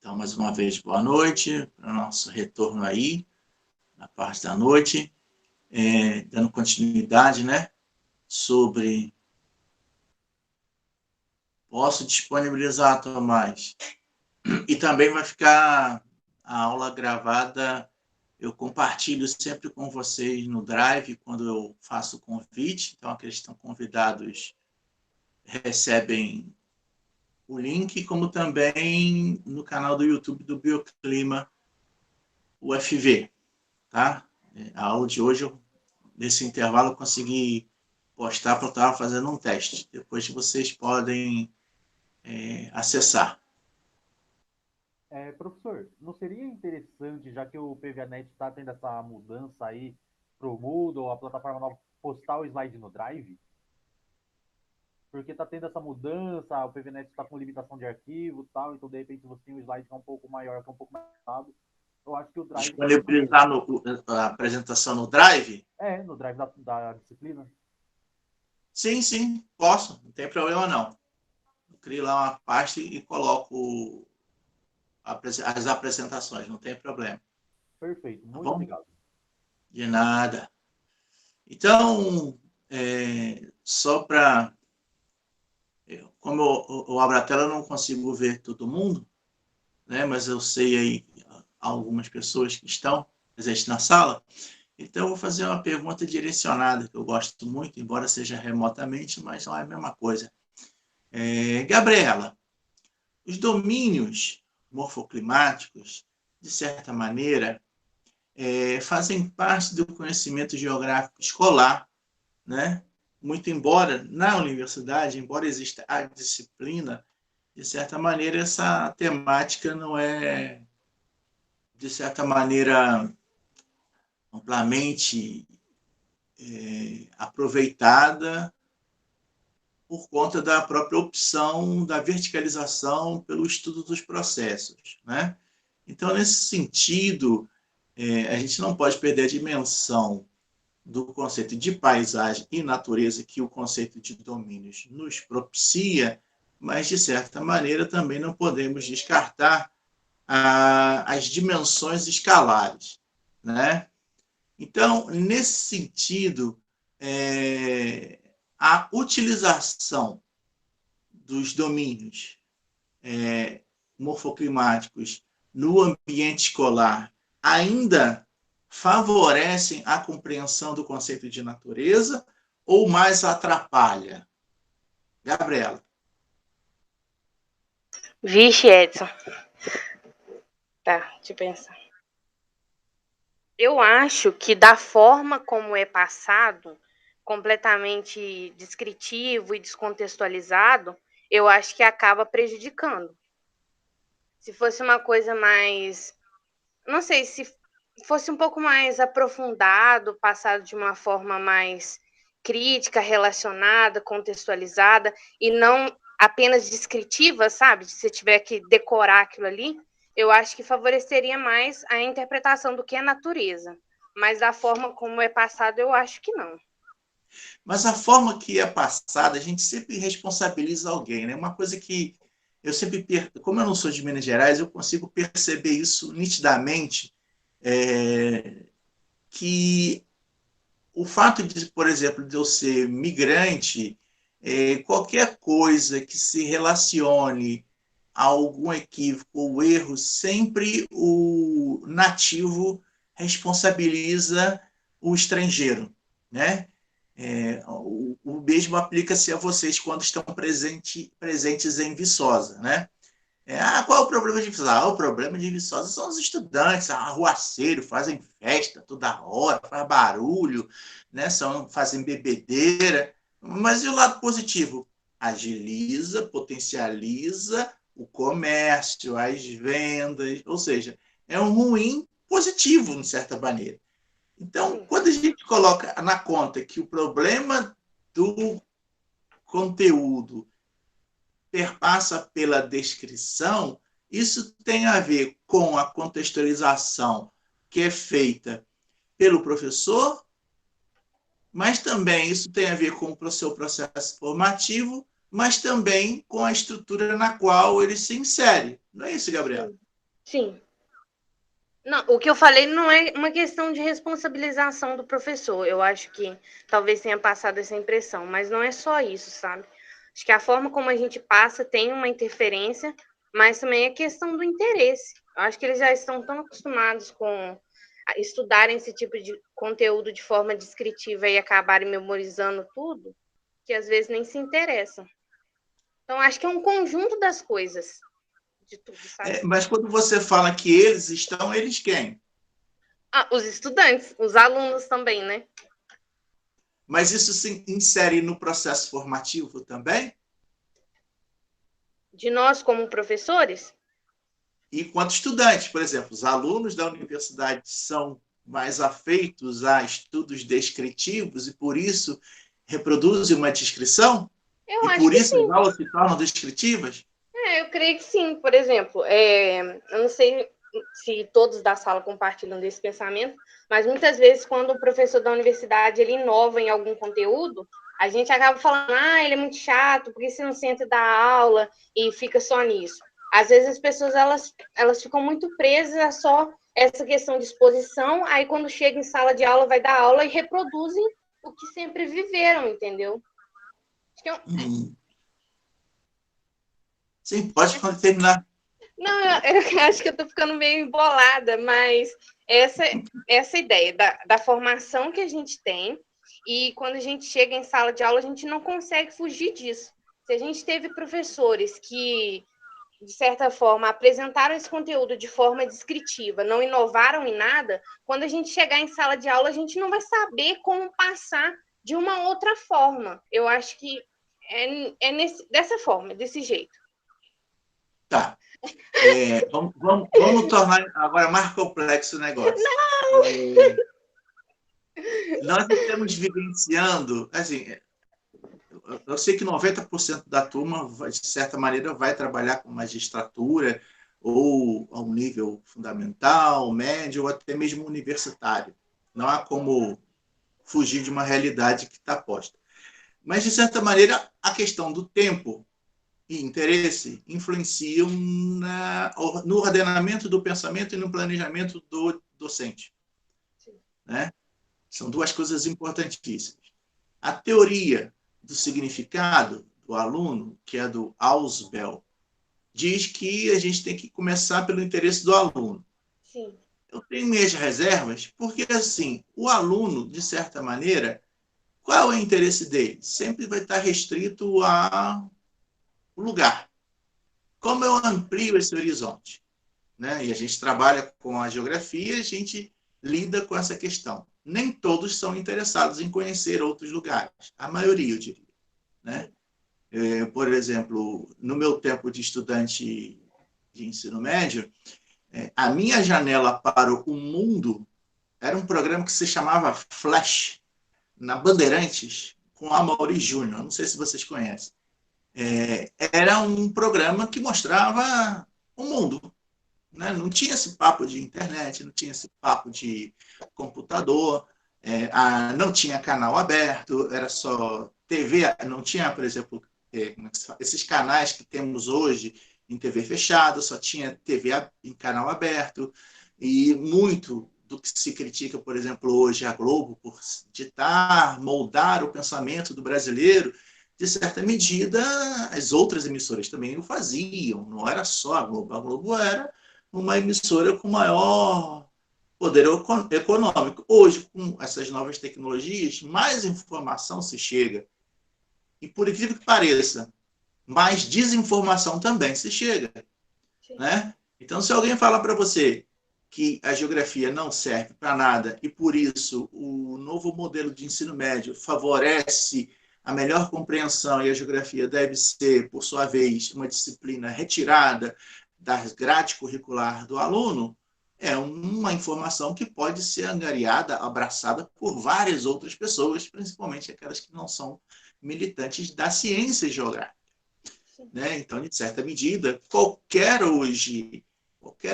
Então, mais uma vez, boa noite para o nosso retorno aí, na parte da noite, dando continuidade, né, sobre... Posso disponibilizar, Tomás. E também vai ficar a aula gravada, eu compartilho sempre com vocês no Drive, quando eu faço o convite, então aqueles que estão convidados recebem o link, como também no canal do YouTube do Bioclima UFV, tá? A aula de hoje, nesse intervalo, eu consegui postar porque eu estava fazendo um teste. Depois vocês podem acessar. Professor, não seria interessante, já que o PVNet está tendo essa mudança aí para o Moodle, a plataforma nova, postar o slide no Drive? Porque está tendo essa mudança, o PVNet está com limitação de arquivo e tal, então de repente você tem um slide que é um pouco maior, que é um pouco mais rápido. Eu acho que o Drive... Disponibilizar a apresentação no Drive? No Drive da disciplina. Sim, posso, não tem problema não. Eu crio lá uma pasta e coloco as apresentações, não tem problema. Perfeito, muito bom? obrigado. De nada. Então, só para... Como eu abro a tela, eu não consigo ver todo mundo, né? Mas eu sei aí algumas pessoas que estão presentes na sala. Então, eu vou fazer uma pergunta direcionada, que eu gosto muito, embora seja remotamente, mas não é a mesma coisa. Gabriela, os domínios morfoclimáticos, de certa maneira, fazem parte do conhecimento geográfico escolar, né? Muito embora na universidade, embora exista a disciplina, de certa maneira essa temática não é, de certa maneira, amplamente aproveitada por conta da própria opção da verticalização pelo estudo dos processos, né? Então, nesse sentido, a gente não pode perder a dimensão do conceito de paisagem e natureza que o conceito de domínios nos propicia, mas, de certa maneira, também não podemos descartar as dimensões escalares, né? Então, nesse sentido, a utilização dos domínios morfoclimáticos no ambiente escolar ainda favorecem a compreensão do conceito de natureza ou mais atrapalha? Gabriela. Vixe, Edson. Tá, deixa eu pensar. Eu acho que da forma como é passado, completamente descritivo e descontextualizado, eu acho que acaba prejudicando. Se fosse uma coisa mais... Não sei, se fosse um pouco mais aprofundado, passado de uma forma mais crítica, relacionada, contextualizada, e não apenas descritiva, sabe? Se você tiver que decorar aquilo ali, eu acho que favoreceria mais a interpretação do que é natureza. Mas da forma como é passado, eu acho que não. Mas a forma que é passada, a gente sempre responsabiliza alguém, né? Uma coisa que eu sempre... Como eu não sou de Minas Gerais, eu consigo perceber isso nitidamente, que o fato de, por exemplo, de eu ser migrante, qualquer coisa que se relacione a algum equívoco ou erro, sempre o nativo responsabiliza o estrangeiro, né? O mesmo aplica-se a vocês quando estão presentes em Viçosa, né? Qual é o problema de Viçosa? O problema de Viçosa são os estudantes, arruaceiro, fazem festa toda hora, faz barulho, né? Fazem bebedeira. Mas e o lado positivo? Agiliza, potencializa o comércio, as vendas, ou seja, é um ruim positivo, de certa maneira. Então, quando a gente coloca na conta que o problema do conteúdo perpassa pela descrição, isso tem a ver com a contextualização que é feita pelo professor, mas também isso tem a ver com o seu processo formativo, mas também com a estrutura na qual ele se insere. Não é isso, Gabriela? Sim. Não, o que eu falei não é uma questão de responsabilização do professor. Eu acho que talvez tenha passado essa impressão, mas não é só isso, sabe? Acho que a forma como a gente passa tem uma interferência, mas também é questão do interesse. Eu acho que eles já estão tão acostumados com estudarem esse tipo de conteúdo de forma descritiva e acabarem memorizando tudo, que às vezes nem se interessam. Então, acho que é um conjunto das coisas, de tudo, sabe? Mas quando você fala que eles estão, eles quem? Os estudantes, os alunos também, né? Mas isso se insere no processo formativo também? De nós como professores? E quanto estudantes, por exemplo, os alunos da universidade são mais afeitos a estudos descritivos e, por isso, reproduzem uma descrição? Eu E, acho por que isso, as sim. aulas se tornam descritivas? Eu creio que sim. Por exemplo, eu não sei se todos da sala compartilham desse pensamento, mas muitas vezes, quando o professor da universidade ele inova em algum conteúdo, a gente acaba falando, ele é muito chato, porque você não senta da aula e fica só nisso. Às vezes as pessoas elas ficam muito presas a só essa questão de exposição, aí quando chega em sala de aula, vai dar aula e reproduzem o que sempre viveram, entendeu? Acho que Sim, pode terminar. Não, eu acho que eu tô ficando meio embolada, mas essa ideia da formação que a gente tem, e quando a gente chega em sala de aula, a gente não consegue fugir disso. Se a gente teve professores que, de certa forma, apresentaram esse conteúdo de forma descritiva, não inovaram em nada, quando a gente chegar em sala de aula, a gente não vai saber como passar de uma outra forma. Eu acho que dessa forma, desse jeito. Tá. Vamos tornar agora mais complexo o negócio. Nós estamos vivenciando, assim, eu sei que 90% da turma, de certa maneira, vai trabalhar com magistratura ou a um nível fundamental, médio ou até mesmo universitário. Não há como fugir de uma realidade que está posta. Mas, de certa maneira, a questão do tempo e interesse influenciam no ordenamento do pensamento e no planejamento do docente. Né? São duas coisas importantíssimas. A teoria do significado do aluno, que é do Ausubel, diz que a gente tem que começar pelo interesse do aluno. Sim. Eu tenho minhas reservas, porque, assim, o aluno, de certa maneira, qual é o interesse dele? Sempre vai estar restrito ao lugar. Como eu amplio esse horizonte? Né? E a gente trabalha com a geografia, a gente lida com essa questão. Nem todos são interessados em conhecer outros lugares, a maioria, eu diria. Né? Por exemplo, no meu tempo de estudante de ensino médio, a minha janela para o mundo era um programa que se chamava Flash, na Bandeirantes, com a Mauri Júnior. Não sei se vocês conhecem. Era um programa que mostrava o mundo. Né? Não tinha esse papo de internet, não tinha esse papo de computador, não tinha canal aberto, era só TV, não tinha, por exemplo, esses canais que temos hoje em TV fechada, só tinha TV em canal aberto, e muito do que se critica, por exemplo, hoje a Globo, por ditar, moldar o pensamento do brasileiro, de certa medida, as outras emissoras também o faziam, não era só a Globo era uma emissora com maior poder econômico. Hoje, com essas novas tecnologias, mais informação se chega. E, por incrível que pareça, mais desinformação também se chega. Né? Então, se alguém fala para você que a geografia não serve para nada e, por isso, o novo modelo de ensino médio favorece a melhor compreensão e a geografia deve ser, por sua vez, uma disciplina retirada da grade curricular do aluno, é uma informação que pode ser angariada, abraçada por várias outras pessoas, principalmente aquelas que não são militantes da ciência geográfica. Né? Então, de certa medida, qualquer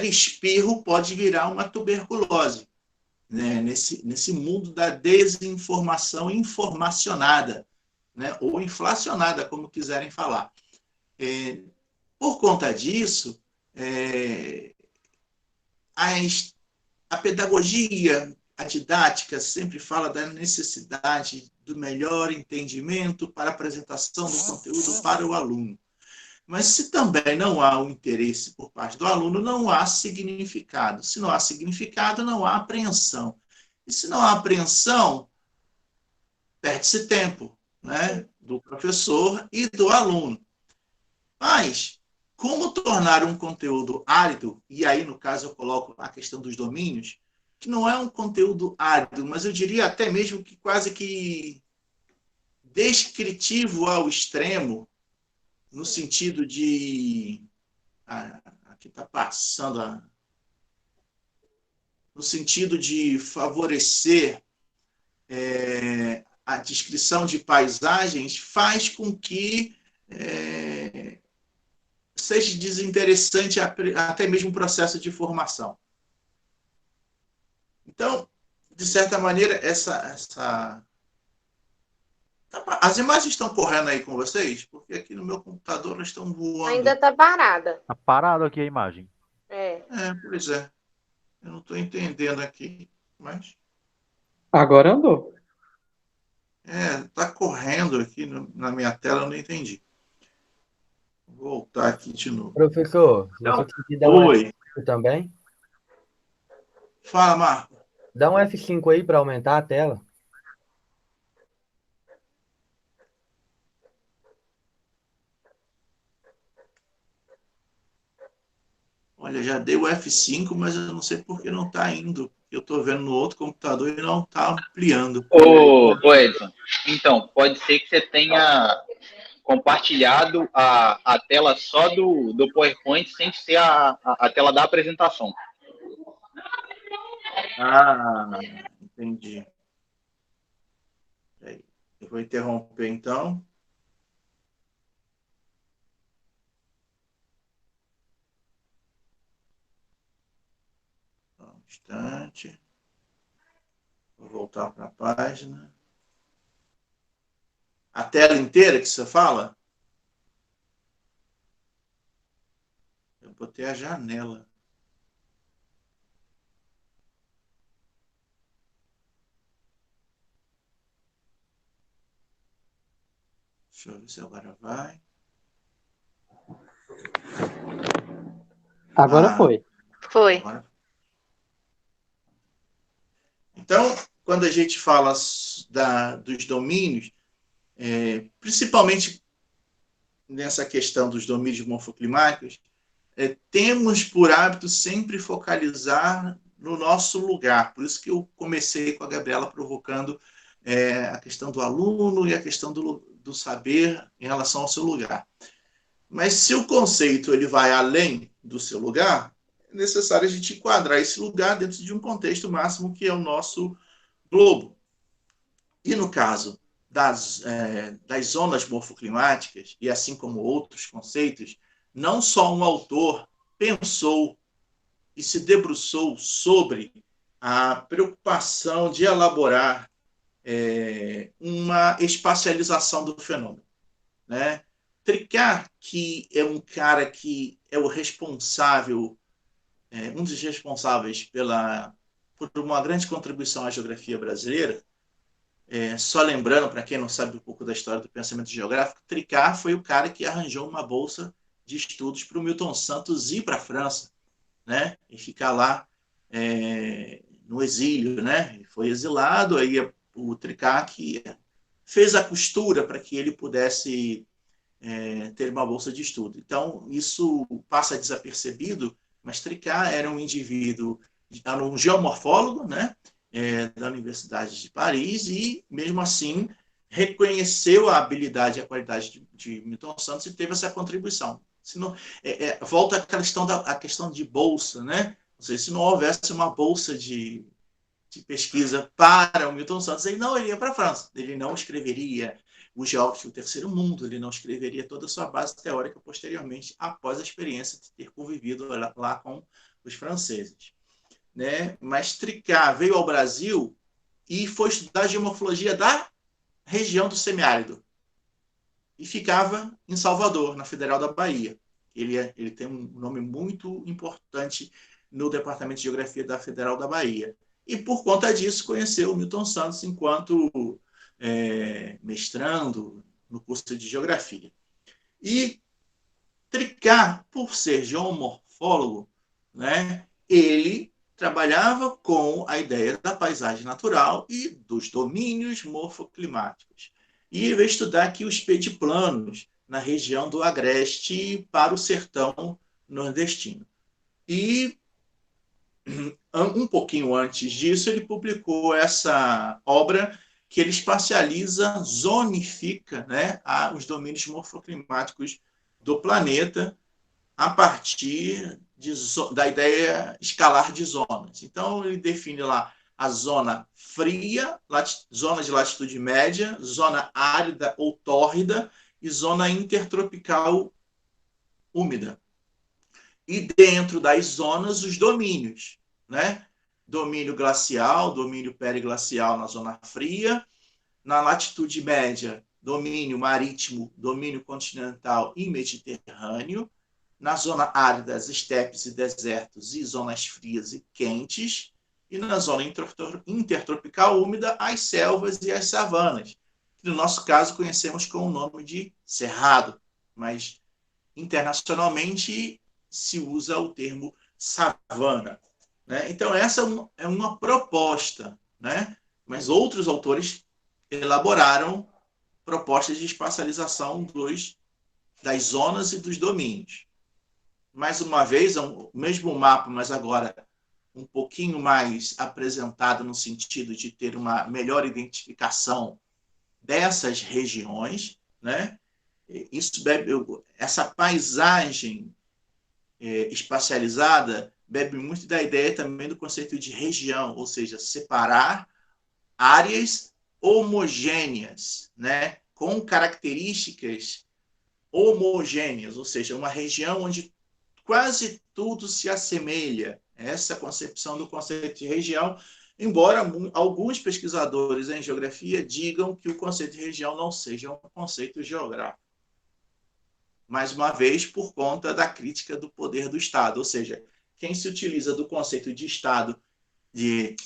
espirro pode virar uma tuberculose, né? Nesse mundo da desinformação informacionada, né? Ou inflacionada, como quiserem falar. Por conta disso, a pedagogia, a didática sempre fala da necessidade do melhor entendimento para a apresentação do conteúdo para o aluno. Mas se também não há o interesse por parte do aluno, não há significado. Se não há significado, não há apreensão. E se não há apreensão, perde-se tempo, né, do professor e do aluno. Mas, como tornar um conteúdo árido, e aí, no caso, eu coloco a questão dos domínios, que não é um conteúdo árido, mas eu diria até mesmo que quase que descritivo ao extremo, no sentido de... aqui está passando... no sentido de favorecer a descrição de paisagens, faz com que seja desinteressante até mesmo o processo de formação. Então, de certa maneira, as imagens estão correndo aí com vocês? Porque aqui no meu computador elas estão voando. Ainda está parada. Tá parado aqui a imagem. Pois é. Eu não estou entendendo aqui, mas... Agora andou. Está correndo aqui na minha tela, eu não entendi. Vou voltar aqui de novo. Professor, você conseguir dar um Oi. F5 também? Fala, Marco. Dá um F5 aí para aumentar a tela. Olha, já dei o F5, mas eu não sei por que não está indo. Eu estou vendo no outro computador e não está ampliando. Ô, Edson, então, pode ser que você tenha compartilhado a tela só do PowerPoint sem ser a tela da apresentação. Entendi. Eu vou interromper, então. Um instante. Vou voltar para a página. A tela inteira que você fala? Eu botei a janela. Deixa eu ver se agora vai. Agora foi. Foi. Então, quando a gente fala dos domínios, principalmente nessa questão dos domínios morfoclimáticos, temos por hábito sempre focalizar no nosso lugar. Por isso que eu comecei com a Gabriela provocando a questão do aluno e a questão do saber em relação ao seu lugar. Mas se o conceito ele vai além do seu lugar, é necessário a gente enquadrar esse lugar dentro de um contexto máximo que é o nosso globo. E no caso das zonas morfoclimáticas, e assim como outros conceitos, não só um autor pensou e se debruçou sobre a preocupação de elaborar uma espacialização do fenômeno, né? Tricart, que é um cara que é o responsável, um dos responsáveis por uma grande contribuição à geografia brasileira, só lembrando, para quem não sabe um pouco da história do pensamento geográfico, Tricart foi o cara que arranjou uma bolsa de estudos para o Milton Santos ir para a França, né? E ficar lá no exílio, né? Ele foi exilado, aí o Tricart que fez a costura para que ele pudesse ter uma bolsa de estudo. Então, isso passa desapercebido, mas Tricart era um indivíduo, era um geomorfólogo, né? Da Universidade de Paris, e mesmo assim reconheceu a habilidade e a qualidade de Milton Santos e teve essa contribuição. Senão, volta à questão de bolsa, né? Ou seja, se não houvesse uma bolsa de pesquisa para o Milton Santos, ele não iria para a França, ele não escreveria o Geógrafo do Terceiro Mundo, ele não escreveria toda a sua base teórica posteriormente, após a experiência de ter convivido lá com os franceses, né? Mas Tricart veio ao Brasil e foi estudar geomorfologia da região do semiárido e ficava em Salvador, na Federal da Bahia. Ele tem um nome muito importante no Departamento de Geografia da Federal da Bahia. E, por conta disso, conheceu o Milton Santos enquanto mestrando no curso de Geografia. E Tricart, por ser geomorfólogo, né, ele trabalhava com a ideia da paisagem natural e dos domínios morfoclimáticos. E veio estudar aqui os pediplanos na região do Agreste para o sertão nordestino. E um pouquinho antes disso, ele publicou essa obra que ele espacializa, zonifica, né, os domínios morfoclimáticos do planeta a partir da ideia escalar de zonas. Então, ele define lá a zona fria, zona de latitude média, zona árida ou tórrida e zona intertropical úmida. E dentro das zonas, os domínios, né? Domínio glacial, domínio periglacial na zona fria, na latitude média, domínio marítimo, domínio continental e mediterrâneo, na zona árida, as estepes e desertos e zonas frias e quentes, e na zona intertropical úmida, as selvas e as savanas, que no nosso caso conhecemos com o nome de cerrado, mas internacionalmente se usa o termo savana, né? Então, essa é uma proposta, né? Mas outros autores elaboraram propostas de espacialização das zonas e dos domínios. Mais uma vez, é o mesmo mapa, mas agora um pouquinho mais apresentado no sentido de ter uma melhor identificação dessas regiões, né? Essa paisagem espacializada bebe muito da ideia também do conceito de região, ou seja, separar áreas homogêneas, né, com características homogêneas, ou seja, uma região onde quase tudo se assemelha. Essa concepção do conceito de região, embora alguns pesquisadores em geografia digam que o conceito de região não seja um conceito geográfico. Mais uma vez, por conta da crítica do poder do Estado, ou seja, quem se utiliza do conceito de Estado,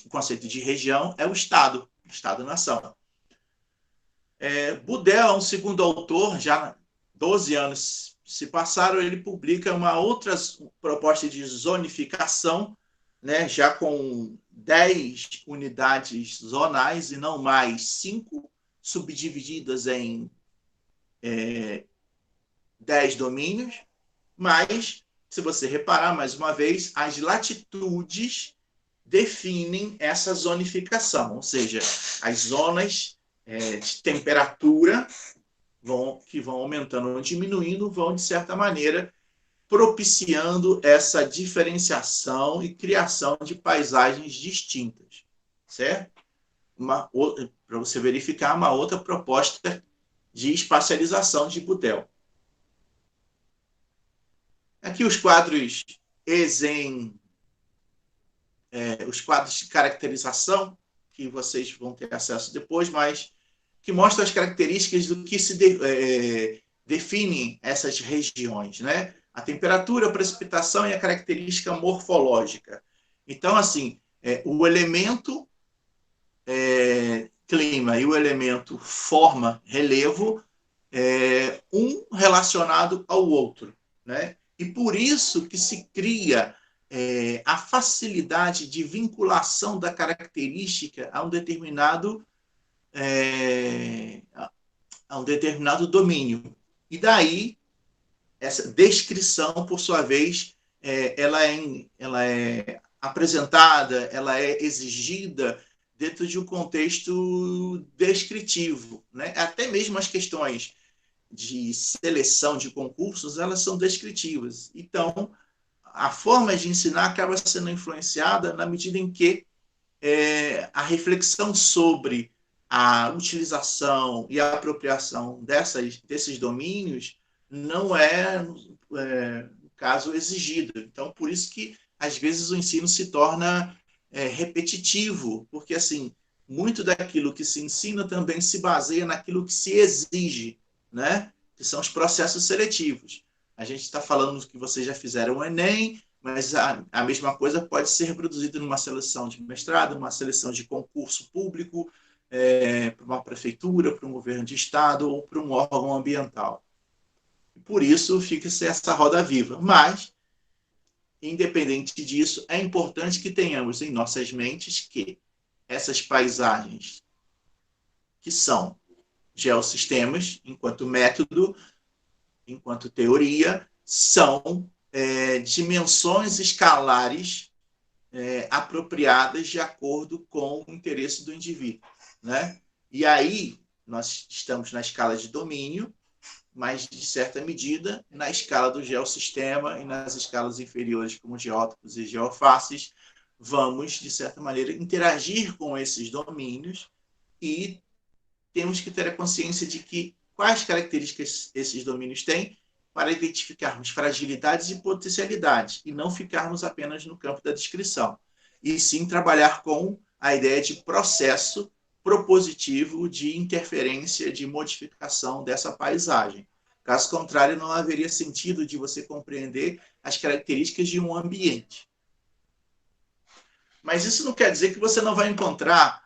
o conceito de região, é o Estado-nação. Budel, um segundo autor, já 12 anos se passaram, ele publica uma outra proposta de zonificação, né, já com 10 unidades zonais e não mais 5, subdivididas em 10 domínios, mas, se você reparar mais uma vez, as latitudes definem essa zonificação, ou seja, as zonas de temperatura que vão aumentando ou diminuindo, vão, de certa maneira, propiciando essa diferenciação e criação de paisagens distintas, certo? Para você verificar uma outra proposta de espacialização de Budel. Aqui os quadros os quadros de caracterização, que vocês vão ter acesso depois, mas que mostram as características do que se definem essas regiões, né? A temperatura, a precipitação e a característica morfológica. Então, assim, o elemento clima e o elemento forma, relevo, um relacionado ao outro, né? E por isso que se cria a facilidade de vinculação da característica a um determinado domínio. E daí, essa descrição, por sua vez, ela é apresentada, ela é exigida dentro de um contexto descritivo, né? Até mesmo as questões de seleção de concursos, elas são descritivas. Então, a forma de ensinar acaba sendo influenciada na medida em que a reflexão sobre a utilização e a apropriação desses domínios não é, no caso, exigida. Então, por isso que, às vezes, o ensino se torna repetitivo, porque, assim, muito daquilo que se ensina também se baseia naquilo que se exige, né? Que são os processos seletivos. A gente está falando que vocês já fizeram o Enem, mas a mesma coisa pode ser reproduzida numa seleção de mestrado, numa seleção de concurso público, para uma prefeitura, para um governo de estado ou para um órgão ambiental. Por isso, fica-se essa roda viva. Mas, independente disso, é importante que tenhamos em nossas mentes que essas paisagens, que são geossistemas, enquanto método, enquanto teoria, são dimensões escalares apropriadas de acordo com o interesse do indivíduo, né? E aí nós estamos na escala de domínio, mas, de certa medida, na escala do geossistema e nas escalas inferiores, como geótopos e geofaces, vamos, de certa maneira, interagir com esses domínios e temos que ter a consciência de que quais características esses domínios têm para identificarmos fragilidades e potencialidades e não ficarmos apenas no campo da descrição, e sim trabalhar com a ideia de processo propositivo de interferência, de modificação dessa paisagem. Caso contrário, não haveria sentido de você compreender as características de um ambiente. Mas isso não quer dizer que você não vai encontrar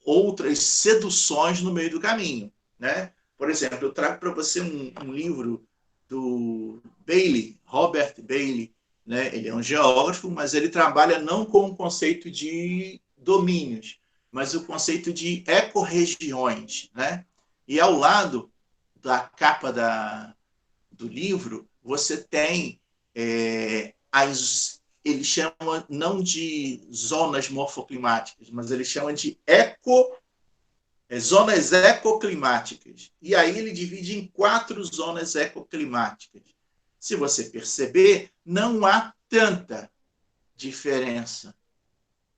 outras seduções no meio do caminho, né? Por exemplo, eu trago para você um livro do Bailey, Robert Bailey, né? Ele é um geógrafo, mas ele trabalha não com o conceito de domínios, mas o conceito de ecorregiões, né? E ao lado da capa do livro, você tem ele chama não de zonas morfoclimáticas, mas ele chama de zonas ecoclimáticas. E aí ele divide em 4 zonas ecoclimáticas. Se você perceber, não há tanta diferença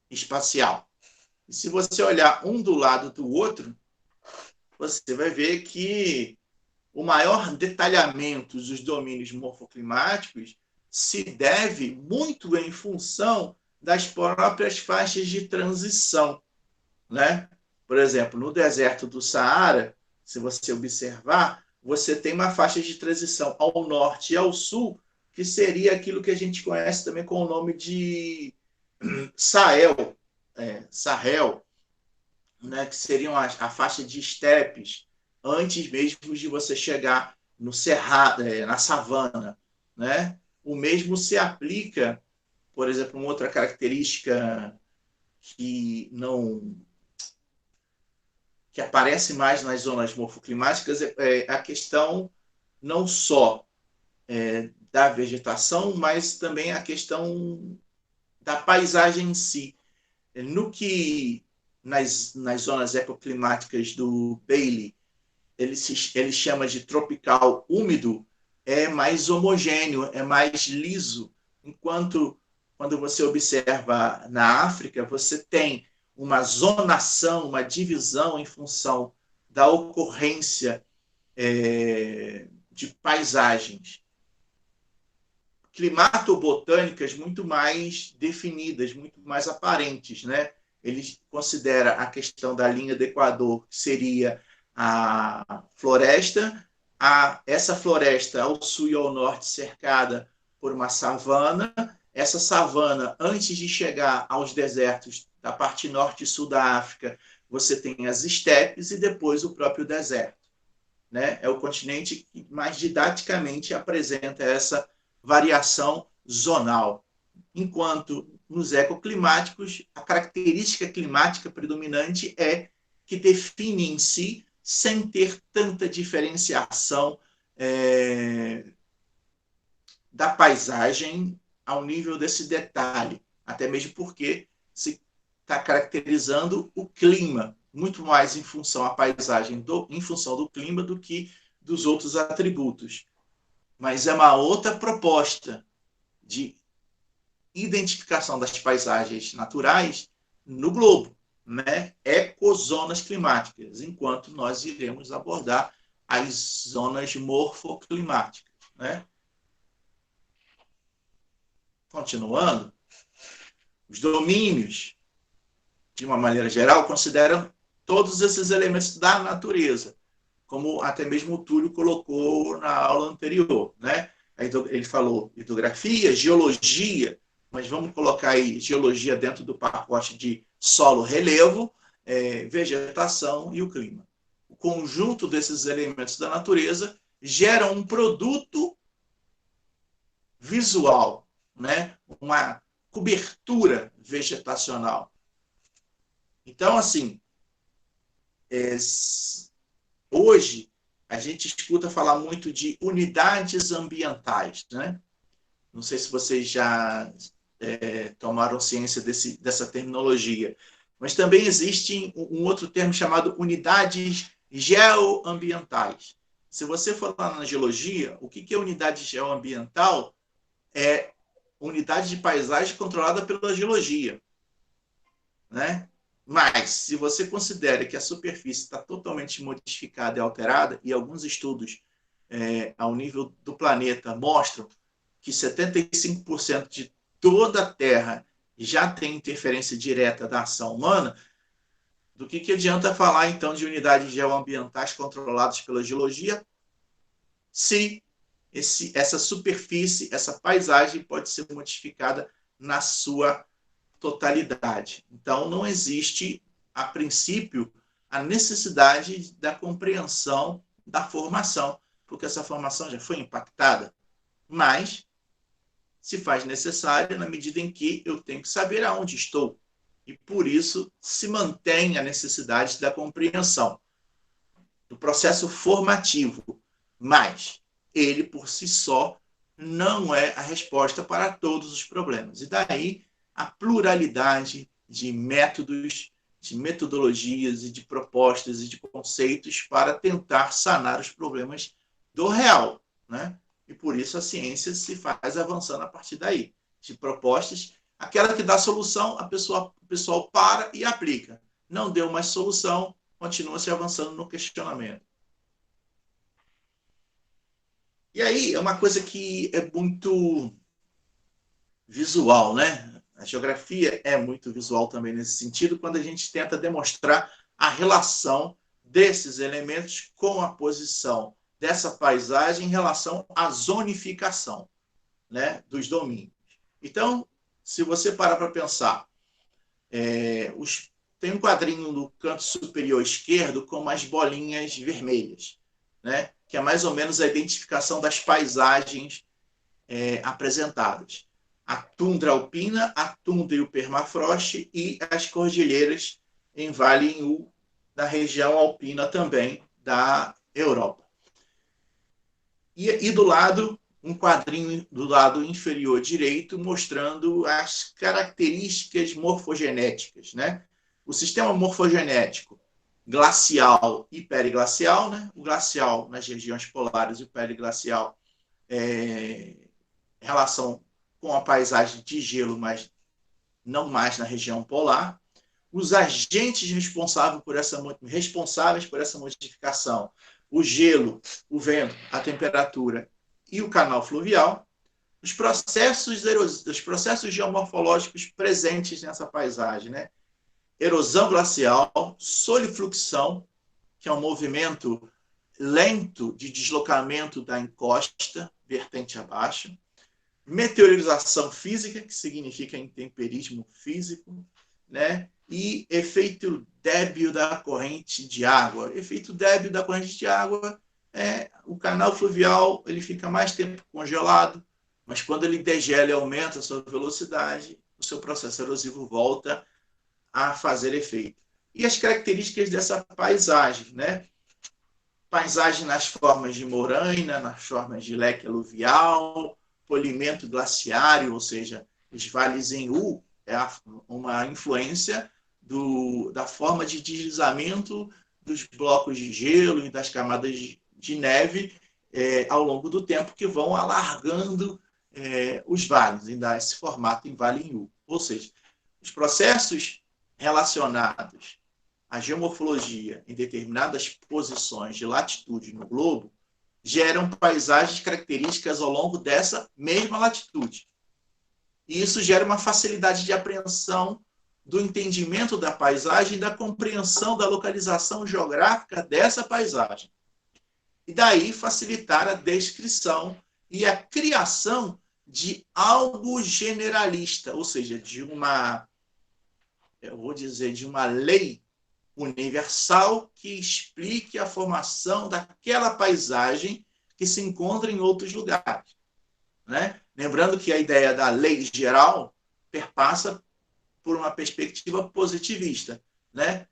espacial. E se você olhar um do lado do outro, você vai ver que o maior detalhamento dos domínios morfoclimáticos se deve muito em função das próprias faixas de transição, né? Por exemplo, no deserto do Saara, se você observar, você tem uma faixa de transição ao norte e ao sul, que seria aquilo que a gente conhece também com o nome de Sahel, né? Que seriam a faixa de estepes, antes mesmo de você chegar no cerrado, na savana, né? O mesmo se aplica, por exemplo, uma outra característica que aparece mais nas zonas morfoclimáticas é a questão não só da vegetação, mas também a questão da paisagem em si. No que nas zonas ecoclimáticas do Bailey ele chama de tropical úmido, é mais homogêneo, é mais liso, enquanto quando você observa na África, você tem uma zonação, uma divisão em função da ocorrência de paisagens climatobotânicas muito mais definidas, muito mais aparentes, né? Ele considera a questão da linha do Equador, que seria a floresta, essa floresta ao sul e ao norte cercada por uma savana. Essa savana, antes de chegar aos desertos da parte norte e sul da África, você tem as estepes e depois o próprio deserto, né? É o continente que mais didaticamente apresenta essa variação zonal. Enquanto nos ecoclimáticos, a característica climática predominante é que define em si, sem ter tanta diferenciação da paisagem ao nível desse detalhe, até mesmo porque se está caracterizando o clima, muito mais em função da paisagem, em função do clima, do que dos outros atributos. Mas é uma outra proposta de identificação das paisagens naturais no globo, né? Ecozonas climáticas, enquanto nós iremos abordar as zonas morfoclimáticas, né? Continuando, os domínios, de uma maneira geral, consideram todos esses elementos da natureza, como até mesmo o Túlio colocou na aula anterior, né? Ele falou hidrografia, geologia, mas vamos colocar aí geologia dentro do pacote de solo, relevo, vegetação e o clima. O conjunto desses elementos da natureza gera um produto visual, né? Uma cobertura vegetacional. Então, assim, hoje a gente escuta falar muito de unidades ambientais, né? Não sei se vocês já tomaram ciência dessa terminologia, mas também existe um outro termo chamado unidades geoambientais. Se você for lá na geologia, o que é unidade geoambiental? É unidade de paisagem controlada pela geologia, né? Mas, se você considera que a superfície está totalmente modificada e alterada, e alguns estudos ao nível do planeta mostram que 75% de toda a Terra já tem interferência direta da ação humana, do que adianta falar, então, de unidades geoambientais controladas pela geologia, se essa superfície, essa paisagem pode ser modificada na sua totalidade. Então, não existe, a princípio, a necessidade da compreensão da formação, porque essa formação já foi impactada, mas se faz necessário na medida em que eu tenho que saber aonde estou. E, por isso, se mantém a necessidade da compreensão do processo formativo, mas ele, por si só, não é a resposta para todos os problemas. E daí a pluralidade de métodos, de metodologias e de propostas e de conceitos para tentar sanar os problemas do real, né? E por isso a ciência se faz avançando a partir daí, de propostas. Aquela que dá solução, o pessoal para e aplica. Não deu mais solução, continua se avançando no questionamento. E aí é uma coisa que é muito visual, né? A geografia é muito visual também nesse sentido, quando a gente tenta demonstrar a relação desses elementos com a posição dessa paisagem em relação à zonificação, né, dos domínios. Então, se você parar para pensar, tem um quadrinho no canto superior esquerdo com umas bolinhas vermelhas, né, que é mais ou menos a identificação das paisagens apresentadas. A tundra alpina, a tundra e o permafrost e as cordilheiras em Vale U, na região alpina também da Europa. E do lado, um quadrinho do lado inferior direito mostrando as características morfogenéticas, né? O sistema morfogenético glacial e periglacial, né? O glacial nas regiões polares e o periglacial em relação com a paisagem de gelo, mas não mais na região polar. Os agentes responsáveis por essa modificação: o gelo, o vento, a temperatura e o canal fluvial. Os processos geomorfológicos presentes nessa paisagem, né? Erosão glacial, solifluxão, que é um movimento lento de deslocamento da encosta, vertente abaixo. Meteorização física, que significa intemperismo físico, né? E efeito débil da corrente de água. Efeito débil da corrente de água o canal fluvial, ele fica mais tempo congelado, mas quando ele degela e aumenta a sua velocidade, o seu processo erosivo volta a fazer efeito. E as características dessa paisagem, né? Paisagem nas formas de moraina, nas formas de leque aluvial, polimento glaciário, ou seja, os vales em U, uma influência da forma de deslizamento dos blocos de gelo e das camadas de neve ao longo do tempo, que vão alargando os vales, e dá esse formato em vale em U. Ou seja, os processos relacionados à geomorfologia em determinadas posições de latitude no globo geram paisagens características ao longo dessa mesma latitude. E isso gera uma facilidade de apreensão do entendimento da paisagem e da compreensão da localização geográfica dessa paisagem. E daí facilitar a descrição e a criação de algo generalista, ou seja, de uma, eu vou dizer, de uma lei universal que explique a formação daquela paisagem que se encontra em outros lugares, né? Lembrando que a ideia da lei geral perpassa por uma perspectiva positivista, né?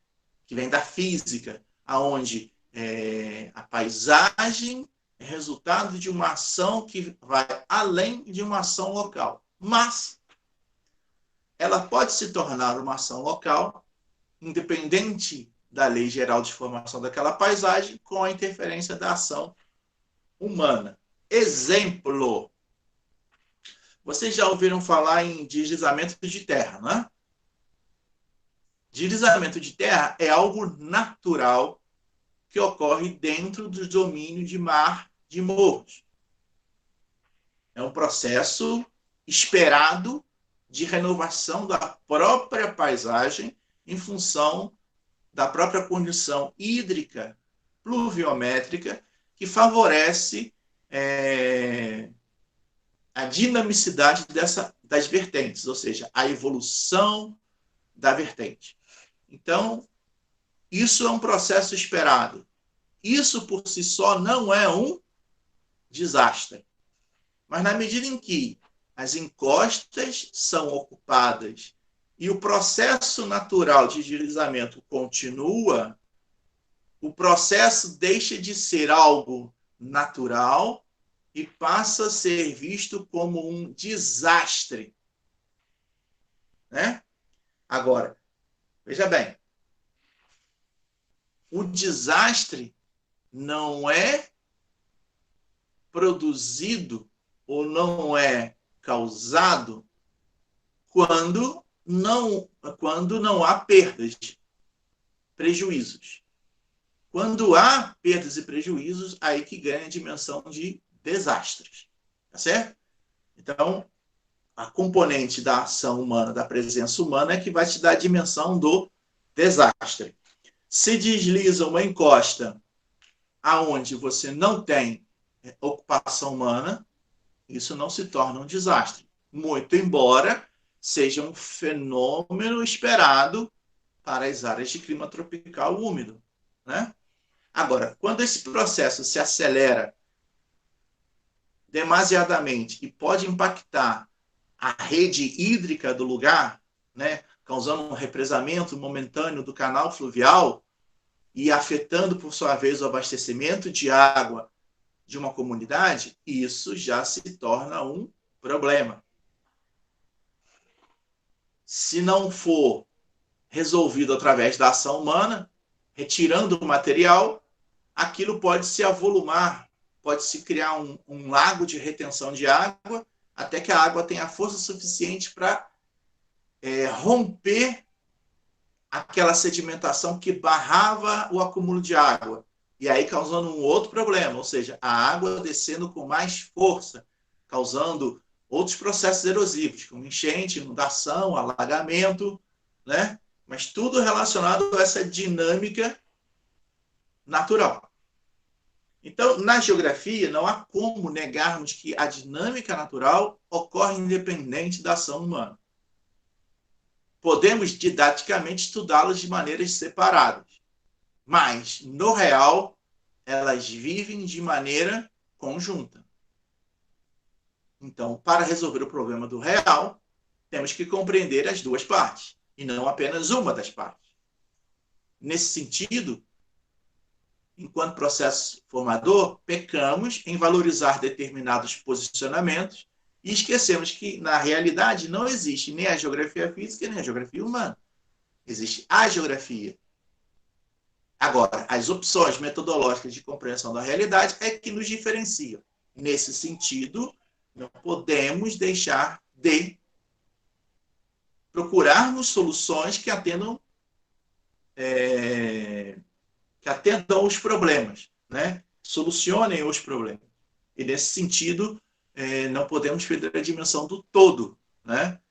Que vem da física, aonde a paisagem é resultado de uma ação que vai além de uma ação local. Mas ela pode se tornar uma ação local, independente da lei geral de formação daquela paisagem, com a interferência da ação humana. Exemplo. Vocês já ouviram falar em deslizamento de terra, né? Deslizamento de terra é algo natural que ocorre dentro do domínio de mar de morros. É um processo esperado de renovação da própria paisagem em função da própria condição hídrica, pluviométrica, que favorece a dinamicidade das vertentes, ou seja, a evolução da vertente. Então, isso é um processo esperado. Isso, por si só, não é um desastre. Mas, na medida em que as encostas são ocupadas e o processo natural de deslizamento continua, o processo deixa de ser algo natural e passa a ser visto como um desastre, né? Agora, veja bem, o desastre não é produzido ou não é causado quando não há perdas, prejuízos. Quando há perdas e prejuízos, aí que ganha a dimensão de desastres. Tá certo? Então, a componente da ação humana, da presença humana, é que vai te dar a dimensão do desastre. Se desliza uma encosta aonde você não tem ocupação humana, isso não se torna um desastre. Muito embora seja um fenômeno esperado para as áreas de clima tropical úmido, né? Agora, quando esse processo se acelera demasiadamente e pode impactar a rede hídrica do lugar, né, causando um represamento momentâneo do canal fluvial e afetando, por sua vez, o abastecimento de água de uma comunidade, isso já se torna um problema. Se não for resolvido através da ação humana, retirando o material, aquilo pode se avolumar, pode se criar um lago de retenção de água, até que a água tenha força suficiente para romper aquela sedimentação que barrava o acúmulo de água. E aí causando um outro problema, ou seja, a água descendo com mais força, causando outros processos erosivos, como enchente, inundação, alagamento, né? Mas tudo relacionado a essa dinâmica natural. Então, na geografia, não há como negarmos que a dinâmica natural ocorre independente da ação humana. Podemos, didaticamente, estudá-las de maneiras separadas, mas, no real, elas vivem de maneira conjunta. Então, para resolver o problema do real, temos que compreender as duas partes, e não apenas uma das partes. Nesse sentido, enquanto processo formador, pecamos em valorizar determinados posicionamentos e esquecemos que, na realidade, não existe nem a geografia física nem a geografia humana. Existe a geografia. Agora, as opções metodológicas de compreensão da realidade é que nos diferenciam. Nesse sentido, não podemos deixar de procurarmos soluções que atendam os problemas, né? Solucionem os problemas. E, nesse sentido, não podemos perder a dimensão do todo, né?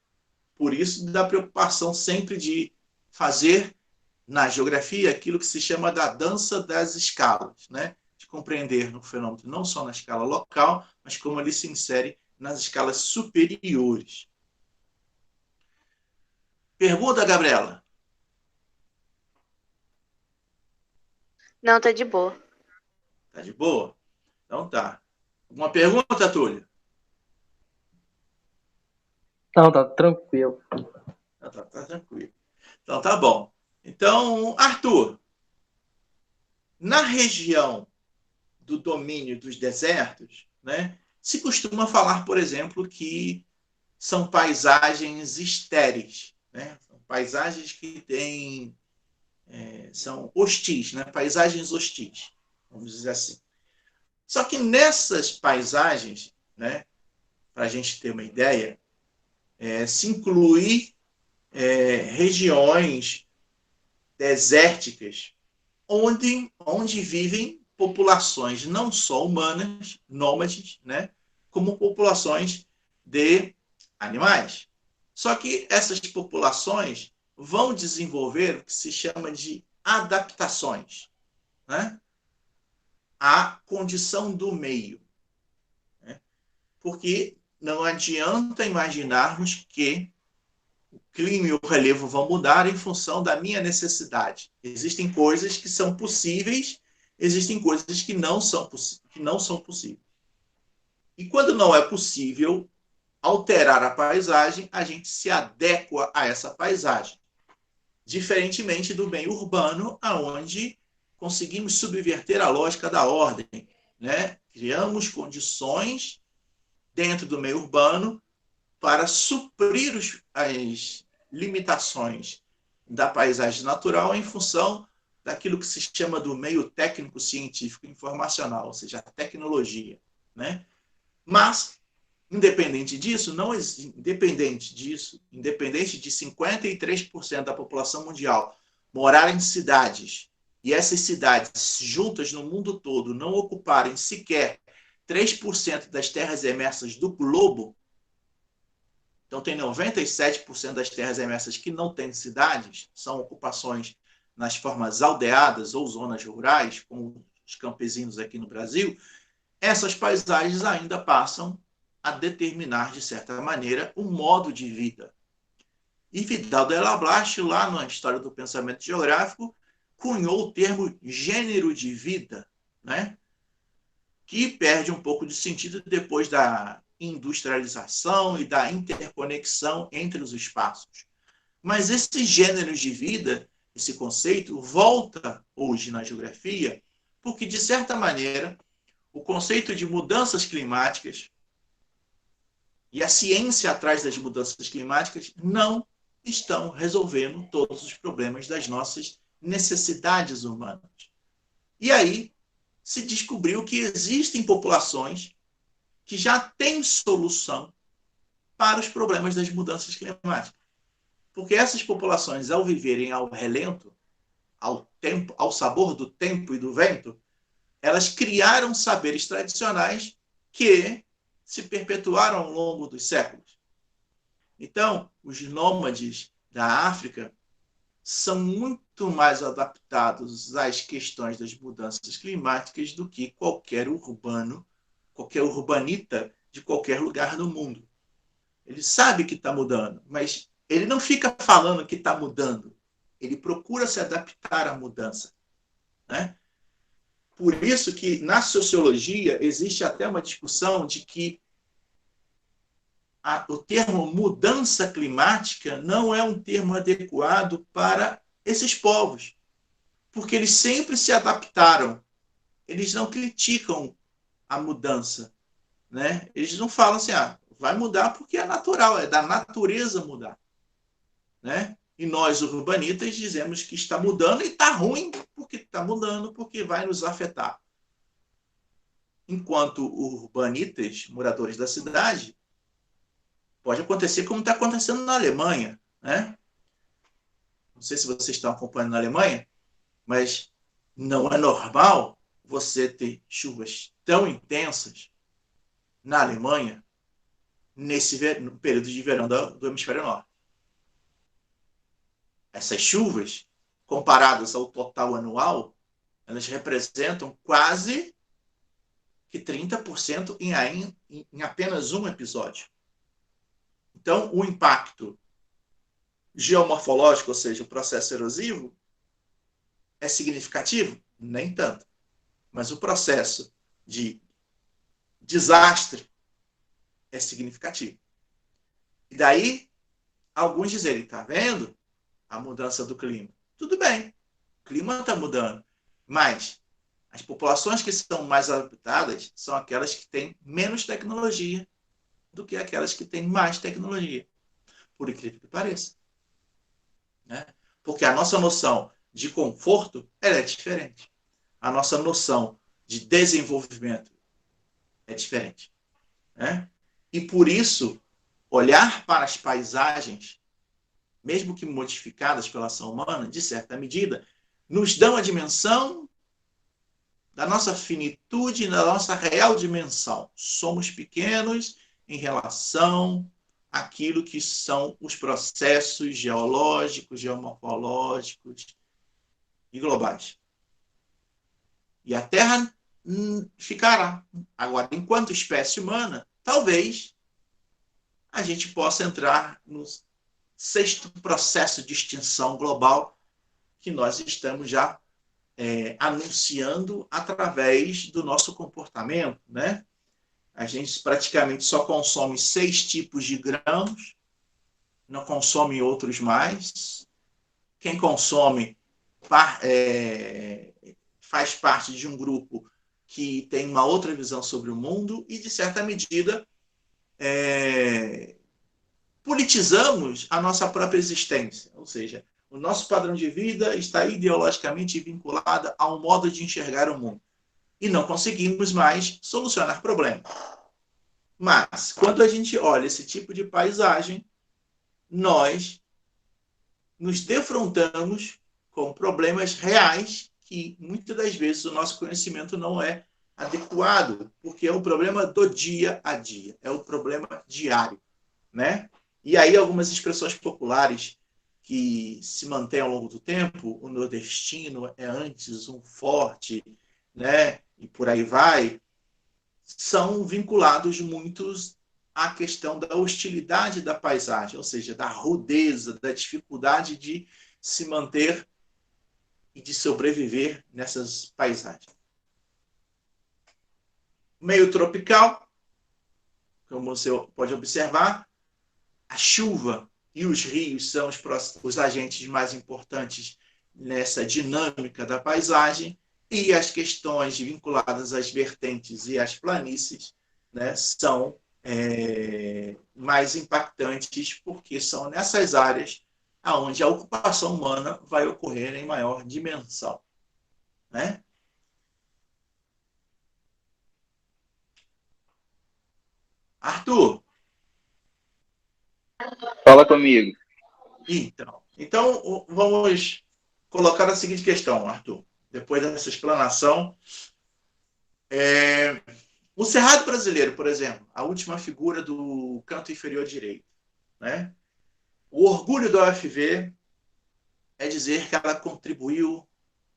Por isso, da preocupação sempre de fazer, na geografia, aquilo que se chama da dança das escalas, né? De compreender no fenômeno não só na escala local, mas como ele se insere nas escalas superiores. Pergunta, Gabriela? Não, tá de boa. Tá de boa? Então tá. Uma pergunta, Túlio? Não, tá tranquilo. Tá tranquilo. Então tá bom. Então, Arthur, na região do domínio dos desertos, né, se costuma falar, por exemplo, que são paisagens estéreis, né? São paisagens que têm, são hostis, né? Paisagens hostis, vamos dizer assim. Só que nessas paisagens, né, para a gente ter uma ideia, se inclui regiões desérticas onde vivem populações não só humanas, nômades, né, como populações de animais. Só que essas populações vão desenvolver o que se chama de adaptações, né, à condição do meio. Né? Porque não adianta imaginarmos que o clima e o relevo vão mudar em função da minha necessidade. Existem coisas que são possíveis, existem coisas que não são possíveis. E quando não é possível alterar a paisagem, a gente se adequa a essa paisagem. Diferentemente do meio urbano, onde conseguimos subverter a lógica da ordem, né? Criamos condições dentro do meio urbano para suprir as limitações da paisagem natural em função daquilo que se chama do meio técnico, científico, informacional, ou seja, a tecnologia, né? Mas, independente disso, independente de 53% da população mundial morar em cidades e essas cidades juntas no mundo todo não ocuparem sequer 3% das terras emersas do globo, então tem 97% das terras emersas que não têm cidades, são ocupações nas formas aldeadas ou zonas rurais, como os campesinos aqui no Brasil, essas paisagens ainda passam a determinar, de certa maneira, o modo de vida. E Vidal de la Blache, lá na História do Pensamento Geográfico, cunhou o termo gênero de vida, né? Que perde um pouco de sentido depois da industrialização e da interconexão entre os espaços. Mas esses gêneros de vida, esse conceito, volta hoje na geografia, porque, de certa maneira, o conceito de mudanças climáticas e a ciência atrás das mudanças climáticas não estão resolvendo todos os problemas das nossas necessidades humanas. E aí se descobriu que existem populações que já têm solução para os problemas das mudanças climáticas. Porque essas populações, ao viverem ao relento, ao sabor do tempo e do vento, elas criaram saberes tradicionais que se perpetuaram ao longo dos séculos. Então, os nômades da África são muito mais adaptados às questões das mudanças climáticas do que qualquer urbanita de qualquer lugar do mundo. Ele sabe que está mudando, mas ele não fica falando que está mudando. Ele procura se adaptar à mudança, né? Por isso que, na sociologia, existe até uma discussão de que o termo mudança climática não é um termo adequado para esses povos, porque eles sempre se adaptaram. Eles não criticam a mudança, né? Eles não falam assim, vai mudar porque é natural, é da natureza mudar, né? E nós, urbanitas, dizemos que está mudando e está ruim porque está mudando, porque vai nos afetar. Enquanto urbanitas, moradores da cidade, pode acontecer como está acontecendo na Alemanha, né? Não sei se vocês estão acompanhando na Alemanha, mas não é normal você ter chuvas tão intensas na Alemanha no período de verão do hemisfério norte. Essas chuvas, comparadas ao total anual, elas representam quase que 30% em apenas um episódio. Então, o impacto geomorfológico, ou seja, o processo erosivo, é significativo? Nem tanto. Mas o processo de desastre é significativo. E daí, alguns dizerem, está vendo a mudança do clima? Tudo bem, o clima está mudando, mas as populações que são mais habitadas são aquelas que têm menos tecnologia do que aquelas que têm mais tecnologia, por incrível que pareça. Né? Porque a nossa noção de conforto ela é diferente. A nossa noção de desenvolvimento é diferente. Né? E por isso, olhar para as paisagens, mesmo que modificadas pela ação humana, de certa medida, nos dão a dimensão da nossa finitude, da nossa real dimensão. Somos pequenos em relação àquilo que são os processos geológicos, geomorfológicos e globais. E a Terra ficará. Agora, enquanto espécie humana, talvez a gente possa entrar no 6º processo de extinção global que nós estamos já anunciando através do nosso comportamento, né? A gente praticamente só consome 6 tipos de grãos, não consome outros mais. Quem consome faz parte de um grupo que tem uma outra visão sobre o mundo e, de certa medida, politizamos a nossa própria existência. Ou seja, o nosso padrão de vida está ideologicamente vinculado a um modo de enxergar o mundo. E não conseguimos mais solucionar problemas. Mas, quando a gente olha esse tipo de paisagem, nós nos defrontamos com problemas reais que, muitas das vezes, o nosso conhecimento não é adequado, porque é um problema do dia a dia, é um problema diário. Né? E aí, algumas expressões populares que se mantêm ao longo do tempo, o nordestino é antes um forte, né? E por aí vai, são vinculados muitos à questão da hostilidade da paisagem, ou seja, da rudeza, da dificuldade de se manter e de sobreviver nessas paisagens. Meio tropical, como você pode observar, a chuva e os rios são os agentes mais importantes nessa dinâmica da paisagem, e as questões vinculadas às vertentes e às planícies, né, são mais impactantes, porque são nessas áreas onde a ocupação humana vai ocorrer em maior dimensão. Né? Arthur? Fala comigo. Então, vamos colocar a seguinte questão, Arthur. Depois dessa explanação, o Cerrado brasileiro, por exemplo, a última figura do canto inferior direito, né? O orgulho da UFV é dizer que ela contribuiu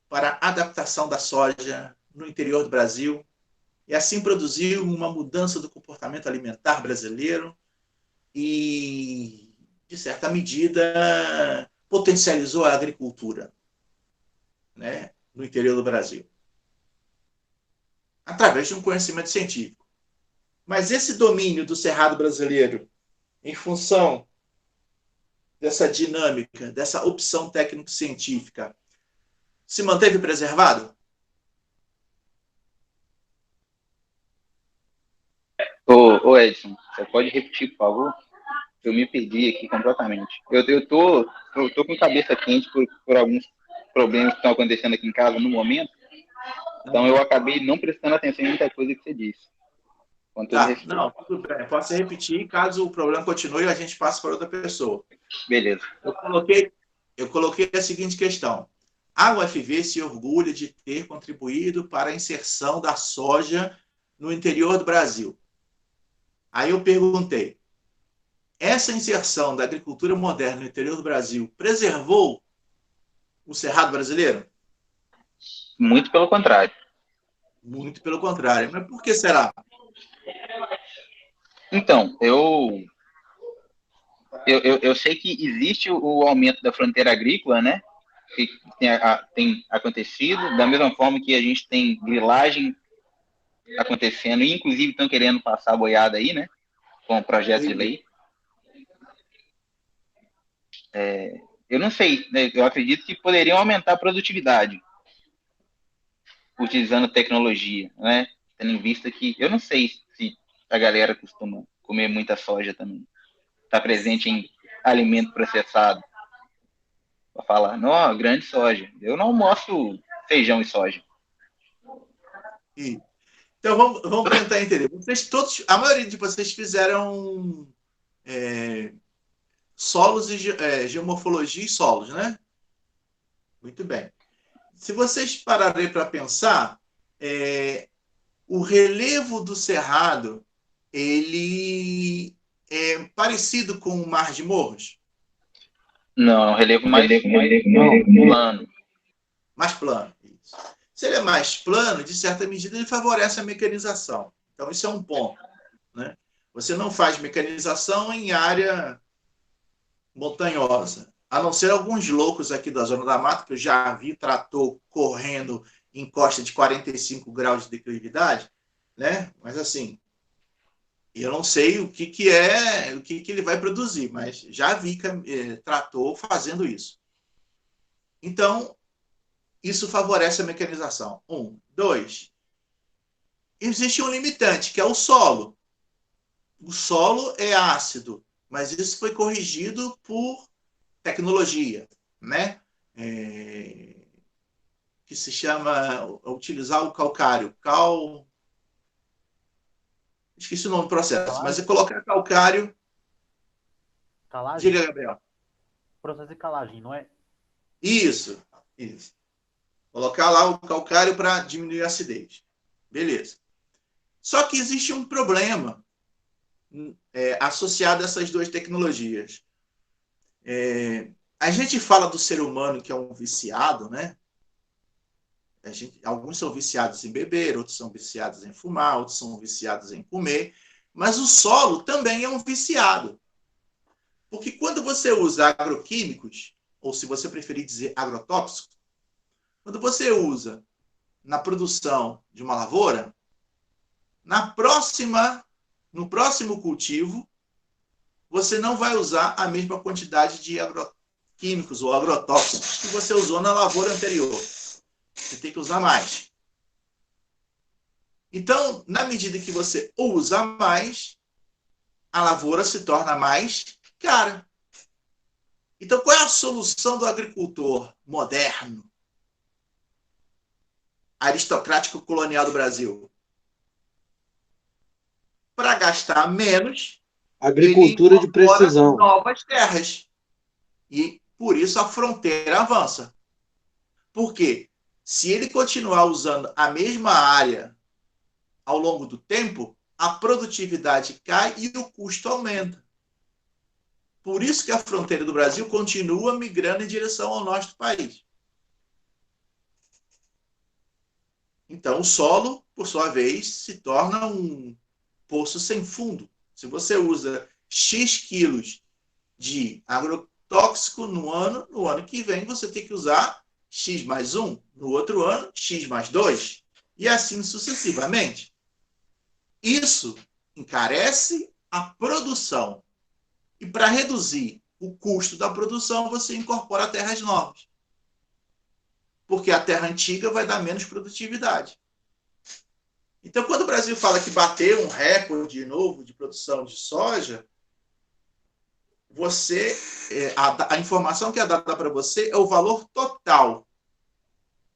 para a adaptação da soja no interior do Brasil e assim produziu uma mudança do comportamento alimentar brasileiro e, de certa medida, potencializou a agricultura, né, no interior do Brasil, através de um conhecimento científico. Mas esse domínio do Cerrado brasileiro, em função dessa dinâmica, dessa opção técnico-científica, se manteve preservado? Ô Edson, você pode repetir, por favor? Eu me perdi aqui completamente. Eu tô com cabeça quente por alguns problemas que estão acontecendo aqui em casa no momento. Então eu acabei não prestando atenção em muita coisa que você disse. Não, tudo bem. Posso repetir, caso o problema continue, a gente passa para outra pessoa. Beleza. Eu coloquei a seguinte questão. A UFV se orgulha de ter contribuído para a inserção da soja no interior do Brasil. Aí eu perguntei, essa inserção da agricultura moderna no interior do Brasil preservou o Cerrado brasileiro? Muito pelo contrário. Muito pelo contrário. Mas por que será? Então, eu sei que existe o aumento da fronteira agrícola, né? Que tem acontecido, da mesma forma que a gente tem grilagem acontecendo, e inclusive estão querendo passar a boiada aí, né? Com o projeto de lei. Eu não sei, né? Eu acredito que poderiam aumentar a produtividade utilizando tecnologia, né? Tendo em vista que eu não sei se a galera costuma comer muita soja também. Está presente em alimento processado. Para falar, não, grande soja. Eu não almoço feijão e soja. Então, vamos tentar entender. Vocês todos, a maioria de vocês fizeram solos e geomorfologia e solos, né? Muito bem. Se vocês pararem para pensar, o relevo do cerrado, ele é parecido com o mar de morros? Não, um relevo mais plano. Mais plano, isso. Se ele é mais plano, de certa medida, ele favorece a mecanização. Então, isso é um ponto, né? Você não faz mecanização em área montanhosa, a não ser alguns loucos aqui da Zona da Mata, que eu já vi trator correndo em costa de 45 graus de declividade, né? Mas, assim, eu não sei o que ele vai produzir, mas já vi trator fazendo isso. Então, isso favorece a mecanização. 1. 2. Existe um limitante, que é o solo. O solo é ácido, mas isso foi corrigido por tecnologia, né? Que se chama utilizar o calcário. Esqueci o nome do processo, Calagem? mas é colocar calcário. Calagem? Diga, Gabriel. Processo de calagem, não é? Isso. Colocar lá o calcário para diminuir a acidez. Beleza. Só que existe um problema associado a essas duas tecnologias. A gente fala do ser humano que é um viciado, né? Alguns são viciados em beber, outros são viciados em fumar, outros são viciados em comer, mas o solo também é um viciado. Porque quando você usa agroquímicos, ou se você preferir dizer agrotóxicos, quando você usa na produção de uma lavoura, no próximo cultivo, você não vai usar a mesma quantidade de agroquímicos ou agrotóxicos que você usou na lavoura anterior. Você tem que usar mais. Então, na medida que você usa mais, a lavoura se torna mais cara. Então, qual é a solução do agricultor moderno, aristocrático colonial do Brasil? Para gastar menos, agricultura de precisão, novas terras. E, por isso, a fronteira avança. Por quê? Se ele continuar usando a mesma área ao longo do tempo, a produtividade cai e o custo aumenta. Por isso que a fronteira do Brasil continua migrando em direção ao norte do país. Então, o solo, por sua vez, se torna um poço sem fundo. Se você usa X quilos de agrotóxico no ano que vem você tem que usar X mais 1, no outro ano, X mais 2, e assim sucessivamente. Isso encarece a produção. E para reduzir o custo da produção, você incorpora terras novas. Porque a terra antiga vai dar menos produtividade. Então, quando o Brasil fala que bateu um recorde novo de produção de soja, a informação que é dada para você é o valor total.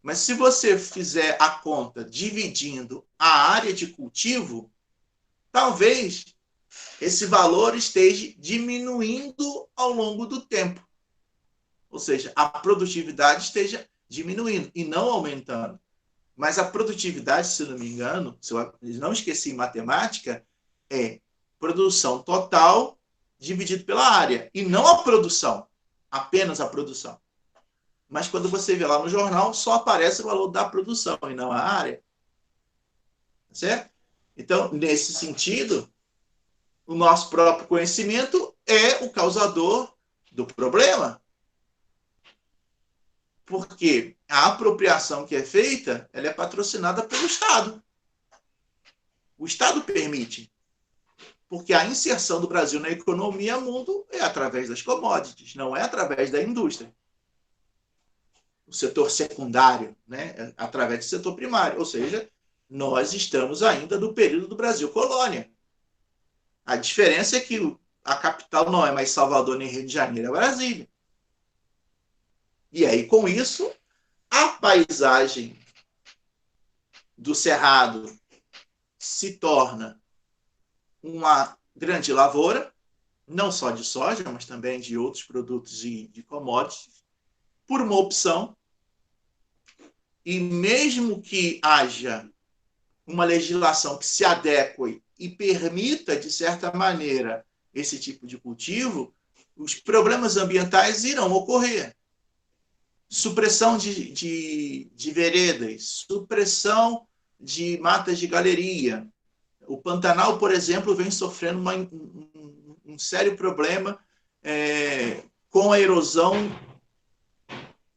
Mas se você fizer a conta dividindo a área de cultivo, talvez esse valor esteja diminuindo ao longo do tempo. Ou seja, a produtividade esteja diminuindo e não aumentando. Mas a produtividade, se não me engano, se eu não esqueci em matemática, é produção total dividido pela área. E não a produção, apenas a produção. Mas quando você vê lá no jornal, só aparece o valor da produção e não a área. certo? Então, nesse sentido, o nosso próprio conhecimento é o causador do problema. Porque a apropriação que é feita, ela é patrocinada pelo Estado. O Estado permite. Porque a inserção do Brasil na economia mundo é através das commodities, não é através da indústria. O setor secundário, né, é através do setor primário. Ou seja, nós estamos ainda no período do Brasil colônia. A diferença é que a capital não é mais Salvador nem Rio de Janeiro, é Brasília. E aí, com isso, a paisagem do Cerrado se torna uma grande lavoura, não só de soja, mas também de outros produtos de commodities, por uma opção. E mesmo que haja uma legislação que se adeque e permita, de certa maneira, esse tipo de cultivo, os problemas ambientais irão ocorrer. Supressão de veredas, supressão de matas de galeria. O Pantanal, por exemplo, vem sofrendo um sério problema com a erosão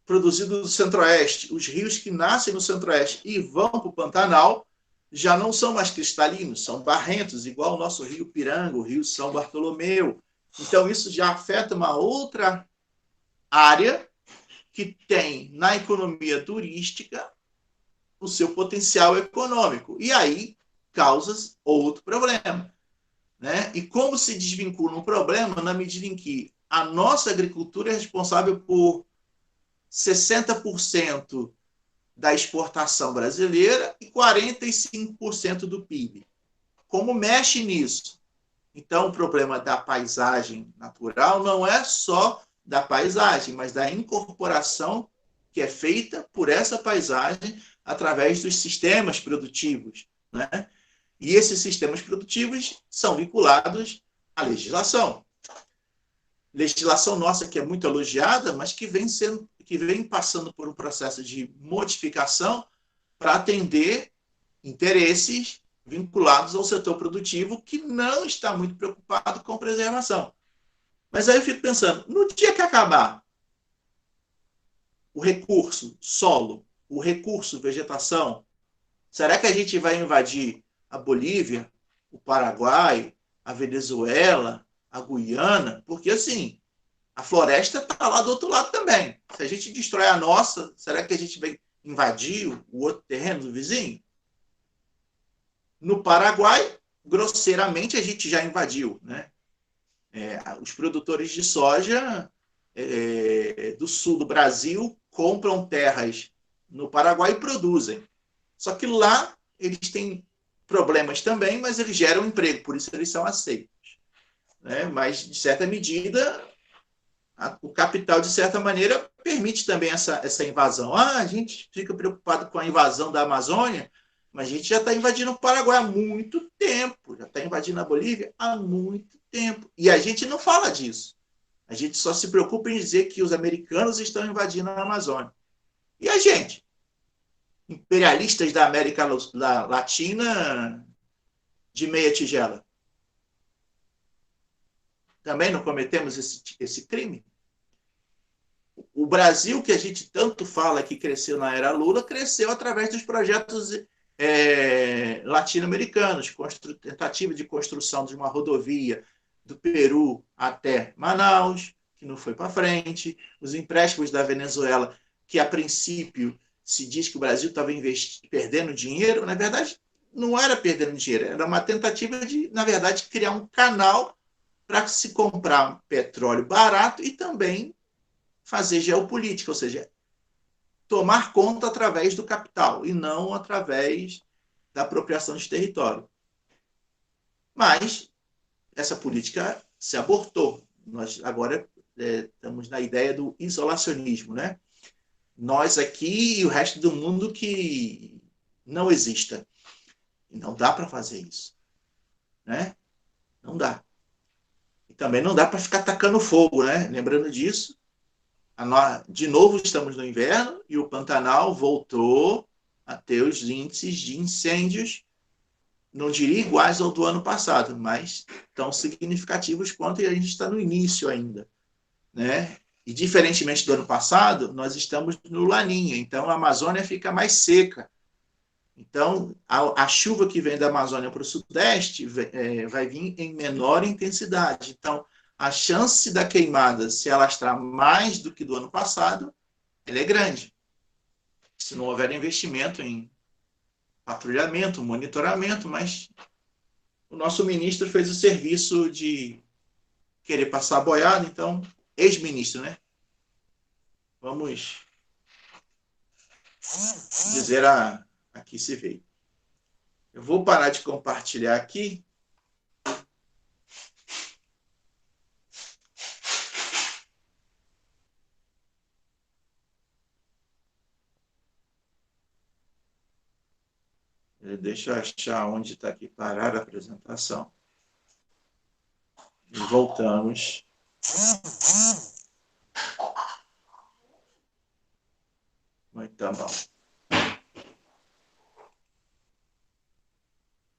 produzida do Centro-Oeste. Os rios que nascem no Centro-Oeste e vão para o Pantanal já não são mais cristalinos, são barrentos, igual o nosso rio Piranga, o rio São Bartolomeu. Então, isso já afeta uma outra área que tem na economia turística o seu potencial econômico. E aí causa outro problema. Né? E como se desvincula um problema na medida em que a nossa agricultura é responsável por 60% da exportação brasileira e 45% do PIB. Como mexe nisso? Então, o problema da paisagem natural não é só da paisagem, mas da incorporação que é feita por essa paisagem através dos sistemas produtivos, né? E esses sistemas produtivos são vinculados à legislação. Legislação nossa que é muito elogiada, mas que vem passando por um processo de modificação para atender interesses vinculados ao setor produtivo que não está muito preocupado com preservação. Mas aí eu fico pensando, no dia que acabar o recurso solo, o recurso vegetação, será que a gente vai invadir a Bolívia, o Paraguai, a Venezuela, a Guiana? Porque, assim, a floresta está lá do outro lado também. Se a gente destrói a nossa, será que a gente vai invadir o outro terreno do vizinho? No Paraguai, grosseiramente, a gente já invadiu, né? Os produtores de soja do sul do Brasil compram terras no Paraguai e produzem. Só que lá eles têm problemas também, mas eles geram emprego, por isso eles são aceitos. Né? Mas, de certa medida, o capital, de certa maneira, permite também essa invasão. A gente fica preocupado com a invasão da Amazônia, mas a gente já está invadindo o Paraguai há muito tempo, já está invadindo a Bolívia há muito tempo. E a gente não fala disso. A gente só se preocupa em dizer que os americanos estão invadindo a Amazônia. E a gente? Imperialistas da América Latina de meia tigela. Também não cometemos esse crime? O Brasil, que a gente tanto fala que cresceu na era Lula, cresceu através dos projetos latino-americanos, tentativa de construção de uma rodovia do Peru até Manaus, que não foi para frente, os empréstimos da Venezuela, que a princípio se diz que o Brasil estava perdendo dinheiro, na verdade não era perdendo dinheiro, era uma tentativa de, na verdade, criar um canal para se comprar petróleo barato e também fazer geopolítica, ou seja, tomar conta através do capital e não através da apropriação de território. Mas essa política se abortou. Nós agora estamos na ideia do isolacionismo, né? Nós aqui e o resto do mundo que não exista. E não dá para fazer isso. Né? Não dá. E também não dá para ficar tacando fogo, né? Lembrando disso, de novo estamos no inverno e o Pantanal voltou a ter os índices de incêndios não diria iguais ao do ano passado, mas tão significativos quanto, e a gente está no início ainda, né? E, diferentemente do ano passado, nós estamos no Laninha, então a Amazônia fica mais seca. Então, a chuva que vem da Amazônia para o Sudeste vai vir em menor intensidade. Então, a chance da queimada se alastrar mais do que do ano passado, ela é grande. Se não houver investimento em patrulhamento, monitoramento, mas o nosso ministro fez o serviço de querer passar a boiada, então, ex-ministro, né? Vamos dizer a que se veio. Eu vou parar de compartilhar aqui. Deixa eu achar onde está aqui parar a apresentação. E voltamos. Muito bom.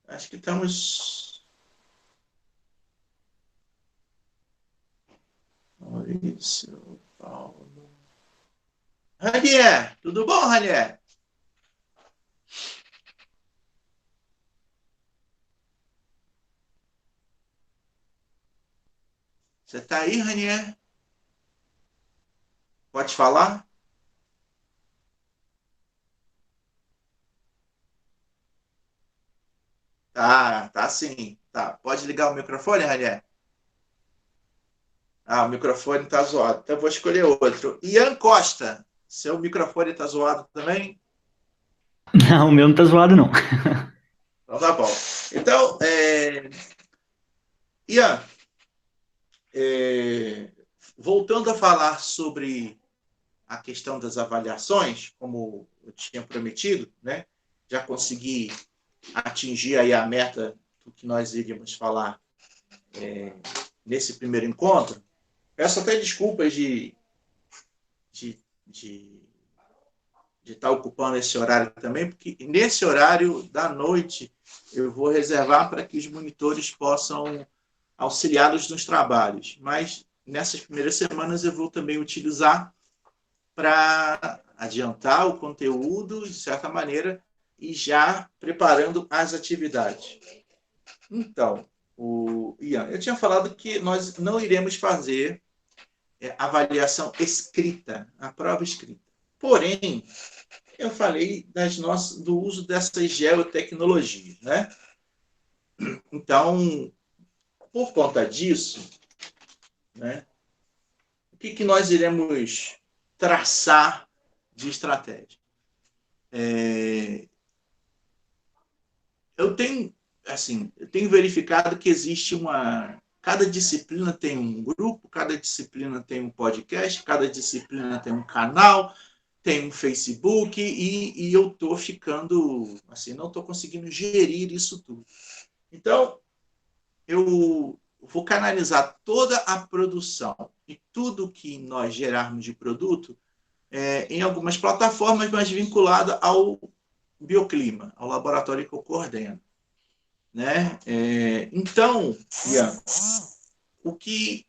Acho que estamos... Maurício, Paulo... Ranier, tudo bom, Ranier? Você está aí, Ranier? Pode falar? Tá sim. Tá. Pode ligar o microfone, Ranier? O microfone está zoado. Então, eu vou escolher outro. Ian Costa, seu microfone está zoado também? Não, o meu não está zoado, não. Então, tá bom. Então, Ian, voltando a falar sobre a questão das avaliações, como eu tinha prometido, né? Já consegui atingir aí a meta do que nós iríamos falar nesse primeiro encontro. Peço até desculpas de estar ocupando esse horário também, porque nesse horário da noite eu vou reservar para que os monitores possam auxiliá-los nos trabalhos. Mas nessas primeiras semanas eu vou também utilizar para adiantar o conteúdo, de certa maneira, e já preparando as atividades. Então, Ian, eu tinha falado que nós não iremos fazer avaliação escrita, a prova escrita. Porém, eu falei do uso dessas geotecnologias, né? Então, por conta disso, né, o que nós iremos traçar de estratégia? Eu tenho verificado que existe cada disciplina tem um grupo, cada disciplina tem um podcast, cada disciplina tem um canal, tem um Facebook, e eu estou ficando, assim, não estou conseguindo gerir isso tudo. Então, eu vou canalizar toda a produção e tudo que nós gerarmos de produto em algumas plataformas, mas vinculada ao Bioclima, ao laboratório que eu coordeno. Né? Então, Ian, o que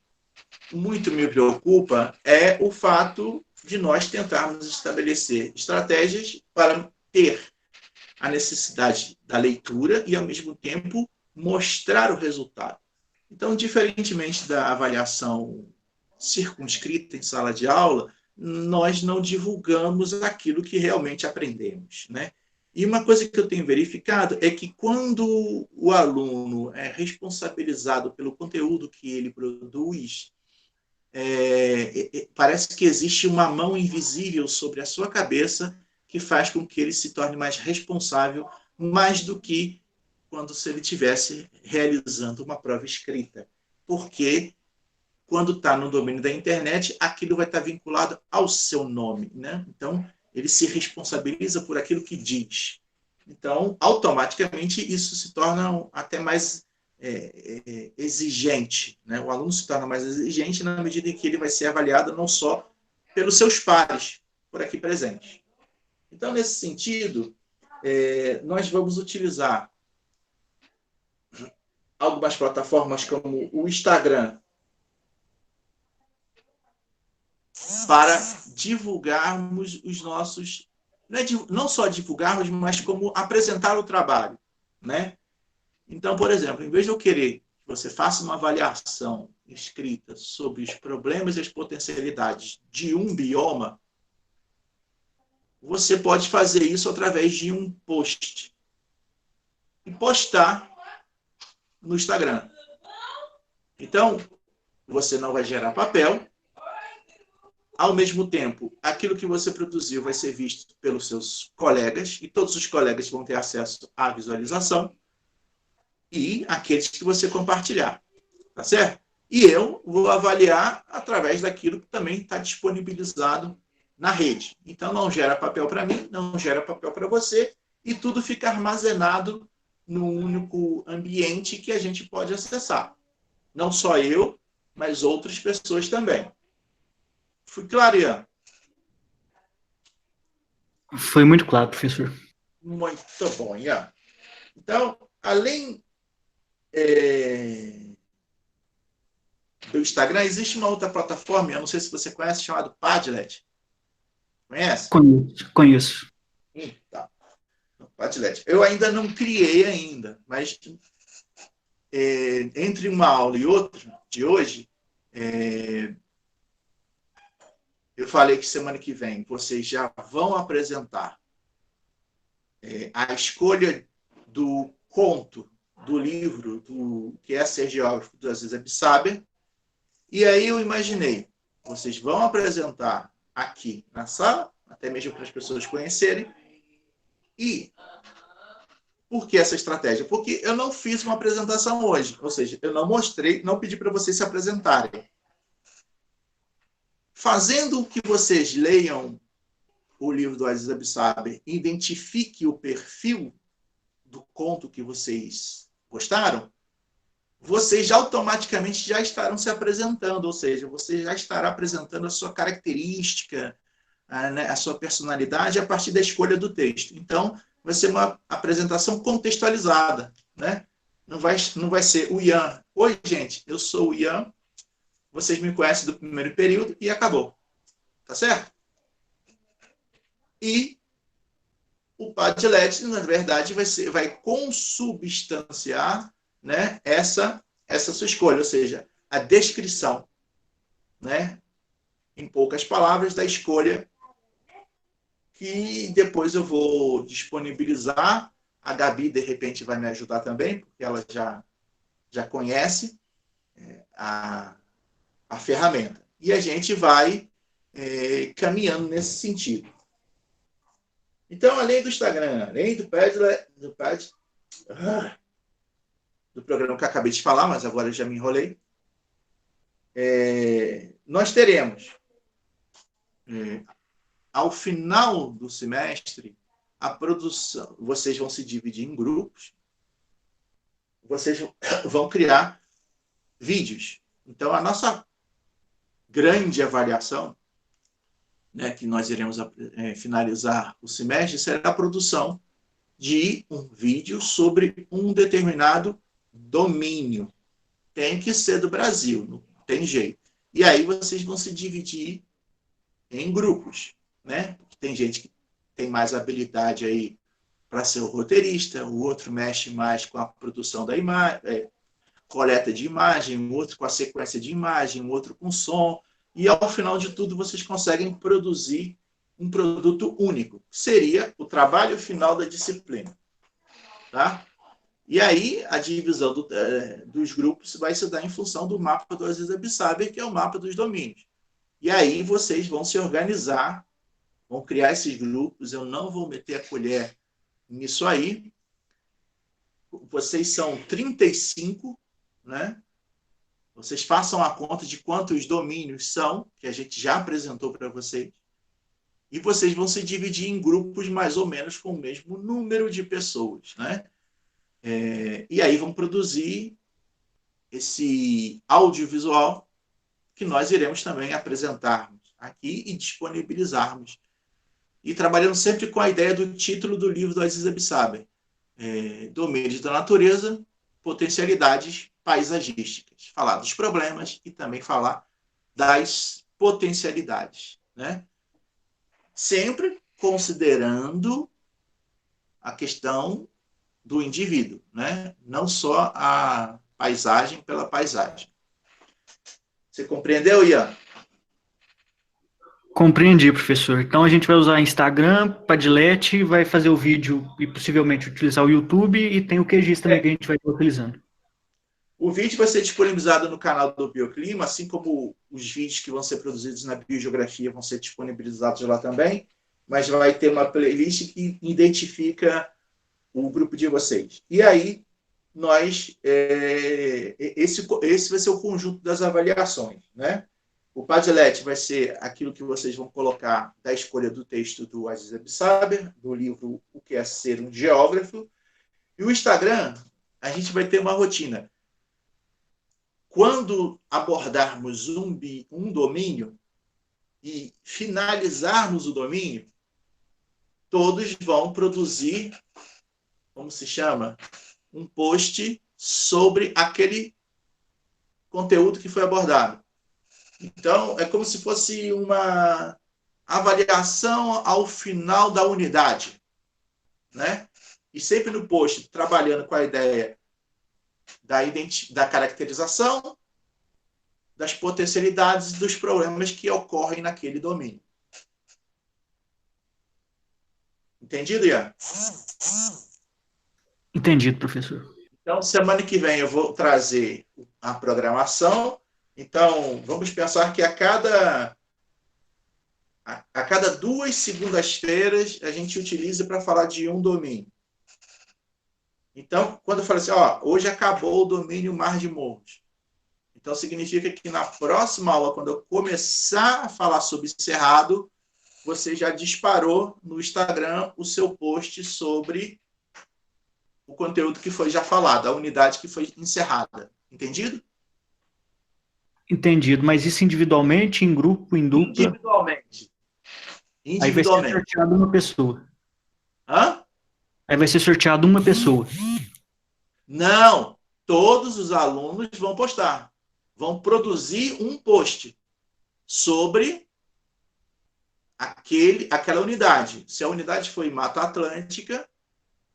muito me preocupa é o fato de nós tentarmos estabelecer estratégias para ter a necessidade da leitura e, ao mesmo tempo, mostrar o resultado. Então, diferentemente da avaliação circunscrita em sala de aula, nós não divulgamos aquilo que realmente aprendemos, né? E uma coisa que eu tenho verificado é que quando o aluno é responsabilizado pelo conteúdo que ele produz, parece que existe uma mão invisível sobre a sua cabeça que faz com que ele se torne mais responsável, mais do que quando se ele estivesse realizando uma prova escrita. Porque quando está no domínio da internet, aquilo vai estar vinculado ao seu nome, né? Então, ele se responsabiliza por aquilo que diz. Então, automaticamente, isso se torna até mais exigente, né? O aluno se torna mais exigente na medida em que ele vai ser avaliado não só pelos seus pares, por aqui presentes. Então, nesse sentido, nós vamos utilizar algumas plataformas como o Instagram para divulgarmos os nossos, não só divulgarmos, mas como apresentar o trabalho, né? Então, por exemplo, em vez de eu querer que você faça uma avaliação escrita sobre os problemas e as potencialidades de um bioma, você pode fazer isso através de um post e postar no Instagram. Então, você não vai gerar papel. Ao mesmo tempo, aquilo que você produziu vai ser visto pelos seus colegas e todos os colegas vão ter acesso à visualização e aqueles que você compartilhar, tá certo? E eu vou avaliar através daquilo que também está disponibilizado na rede. Então, não gera papel para mim, não gera papel para você e tudo fica armazenado num único ambiente que a gente pode acessar. Não só eu, mas outras pessoas também. Fui claro, Ian? Foi muito claro, professor. Muito bom, Ian. Então, além do Instagram, existe uma outra plataforma, eu não sei se você conhece, chamada Padlet. Conhece? Conheço. Tá. Padlet. Eu ainda não criei ainda, mas entre uma aula e outra, de hoje, eu falei que semana que vem vocês já vão apresentar a escolha do conto do livro do que é Ser Geógrafo, do Aziz Absaber. E aí eu imaginei, vocês vão apresentar aqui na sala, até mesmo para as pessoas conhecerem. E por que essa estratégia? Porque eu não fiz uma apresentação hoje, ou seja, eu não mostrei, não pedi para vocês se apresentarem. Fazendo que vocês leiam o livro do Aziz Absaber e identifiquem o perfil do conto que vocês gostaram, vocês já automaticamente já estarão se apresentando, ou seja, você já estará apresentando a sua característica, a sua personalidade a partir da escolha do texto. Então, vai ser uma apresentação contextualizada, né? Não vai ser o Ian. Oi, gente, eu sou o Ian, vocês me conhecem do primeiro período e acabou. Tá certo? E o Padlet, na verdade, vai consubstanciar, né, essa sua escolha, ou seja, a descrição, né, em poucas palavras, da escolha que depois eu vou disponibilizar. A Gabi, de repente, vai me ajudar também, porque ela já conhece a ferramenta. E a gente vai caminhando nesse sentido. Então, além do Instagram, além do Padlet, do programa que eu acabei de falar, mas agora eu já me enrolei, nós teremos, ao final do semestre, a produção. Vocês vão se dividir em grupos, vocês vão criar vídeos. Então, a nossa grande avaliação, né, que nós iremos finalizar o semestre, será a produção de um vídeo sobre um determinado domínio. Tem que ser do Brasil, não tem jeito. E aí vocês vão se dividir em grupos, né? Tem gente que tem mais habilidade aí para ser o roteirista, o outro mexe mais com a produção da imagem, coleta de imagem, o outro com a sequência de imagem, o outro com som. E, ao final de tudo, vocês conseguem produzir um produto único. Seria o trabalho final da disciplina. Tá? E aí, a divisão dos grupos vai se dar em função do mapa do Aziz Absaber, que é o mapa dos domínios. E aí, vocês vão se organizar, vão criar esses grupos. Eu não vou meter a colher nisso aí. Vocês são 35, né? Vocês façam a conta de quantos domínios são, que a gente já apresentou para vocês, e vocês vão se dividir em grupos mais ou menos com o mesmo número de pessoas, né? E aí vão produzir esse audiovisual que nós iremos também apresentarmos aqui e disponibilizarmos. E trabalhando sempre com a ideia do título do livro do Aziz Absaber, Domínios da Natureza, potencialidades paisagísticas. Falar dos problemas e também falar das potencialidades, né? Sempre considerando a questão do indivíduo, né? Não só a paisagem pela paisagem. Você compreendeu, Ian? Compreendi, professor. Então a gente vai usar Instagram, Padlet, vai fazer o vídeo e possivelmente utilizar o YouTube e tem o QGIS também que a gente vai estar utilizando. O vídeo vai ser disponibilizado no canal do Bioclima, assim como os vídeos que vão ser produzidos na Biogeografia vão ser disponibilizados lá também, mas vai ter uma playlist que identifica o grupo de vocês. E aí, esse vai ser o conjunto das avaliações, né? O Padlet vai ser aquilo que vocês vão colocar da escolha do texto do Aziz Absaber, do livro O que é Ser um Geógrafo. E o Instagram, a gente vai ter uma rotina. Quando abordarmos um domínio e finalizarmos o domínio, todos vão produzir, como se chama, um post sobre aquele conteúdo que foi abordado. Então, é como se fosse uma avaliação ao final da unidade, né? E sempre no post, trabalhando com a ideia da caracterização, das potencialidades e dos problemas que ocorrem naquele domínio. Entendido, Ian? Entendido, professor. Então, semana que vem eu vou trazer a programação. Então, vamos pensar que a cada 2 segundas-feiras a gente utiliza para falar de um domínio. Então, quando eu falo assim, hoje acabou o domínio Mar de Morros. Então, significa que na próxima aula, quando eu começar a falar sobre Cerrado, você já disparou no Instagram o seu post sobre o conteúdo que foi já falado, a unidade que foi encerrada. Entendido? Entendido, mas isso individualmente, em grupo, em dupla? Individualmente. Aí vai ser sorteado uma pessoa. Hã? Aí vai ser sorteado uma pessoa. Não, todos os alunos vão postar. Vão produzir um post sobre aquela unidade. Se a unidade foi Mata Atlântica,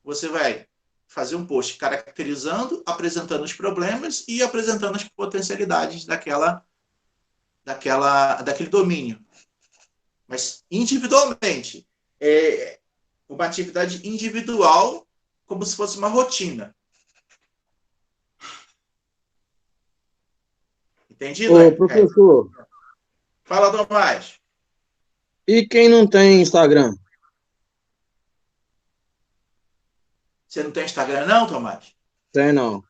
você vai fazer um post caracterizando, apresentando os problemas e apresentando as potencialidades daquele domínio. Mas individualmente. É uma atividade individual, como se fosse uma rotina. Entendido? Ô, professor. Fala, Tomás. E quem não tem Instagram? Você não tem Instagram, não, Tomás? Tem, não.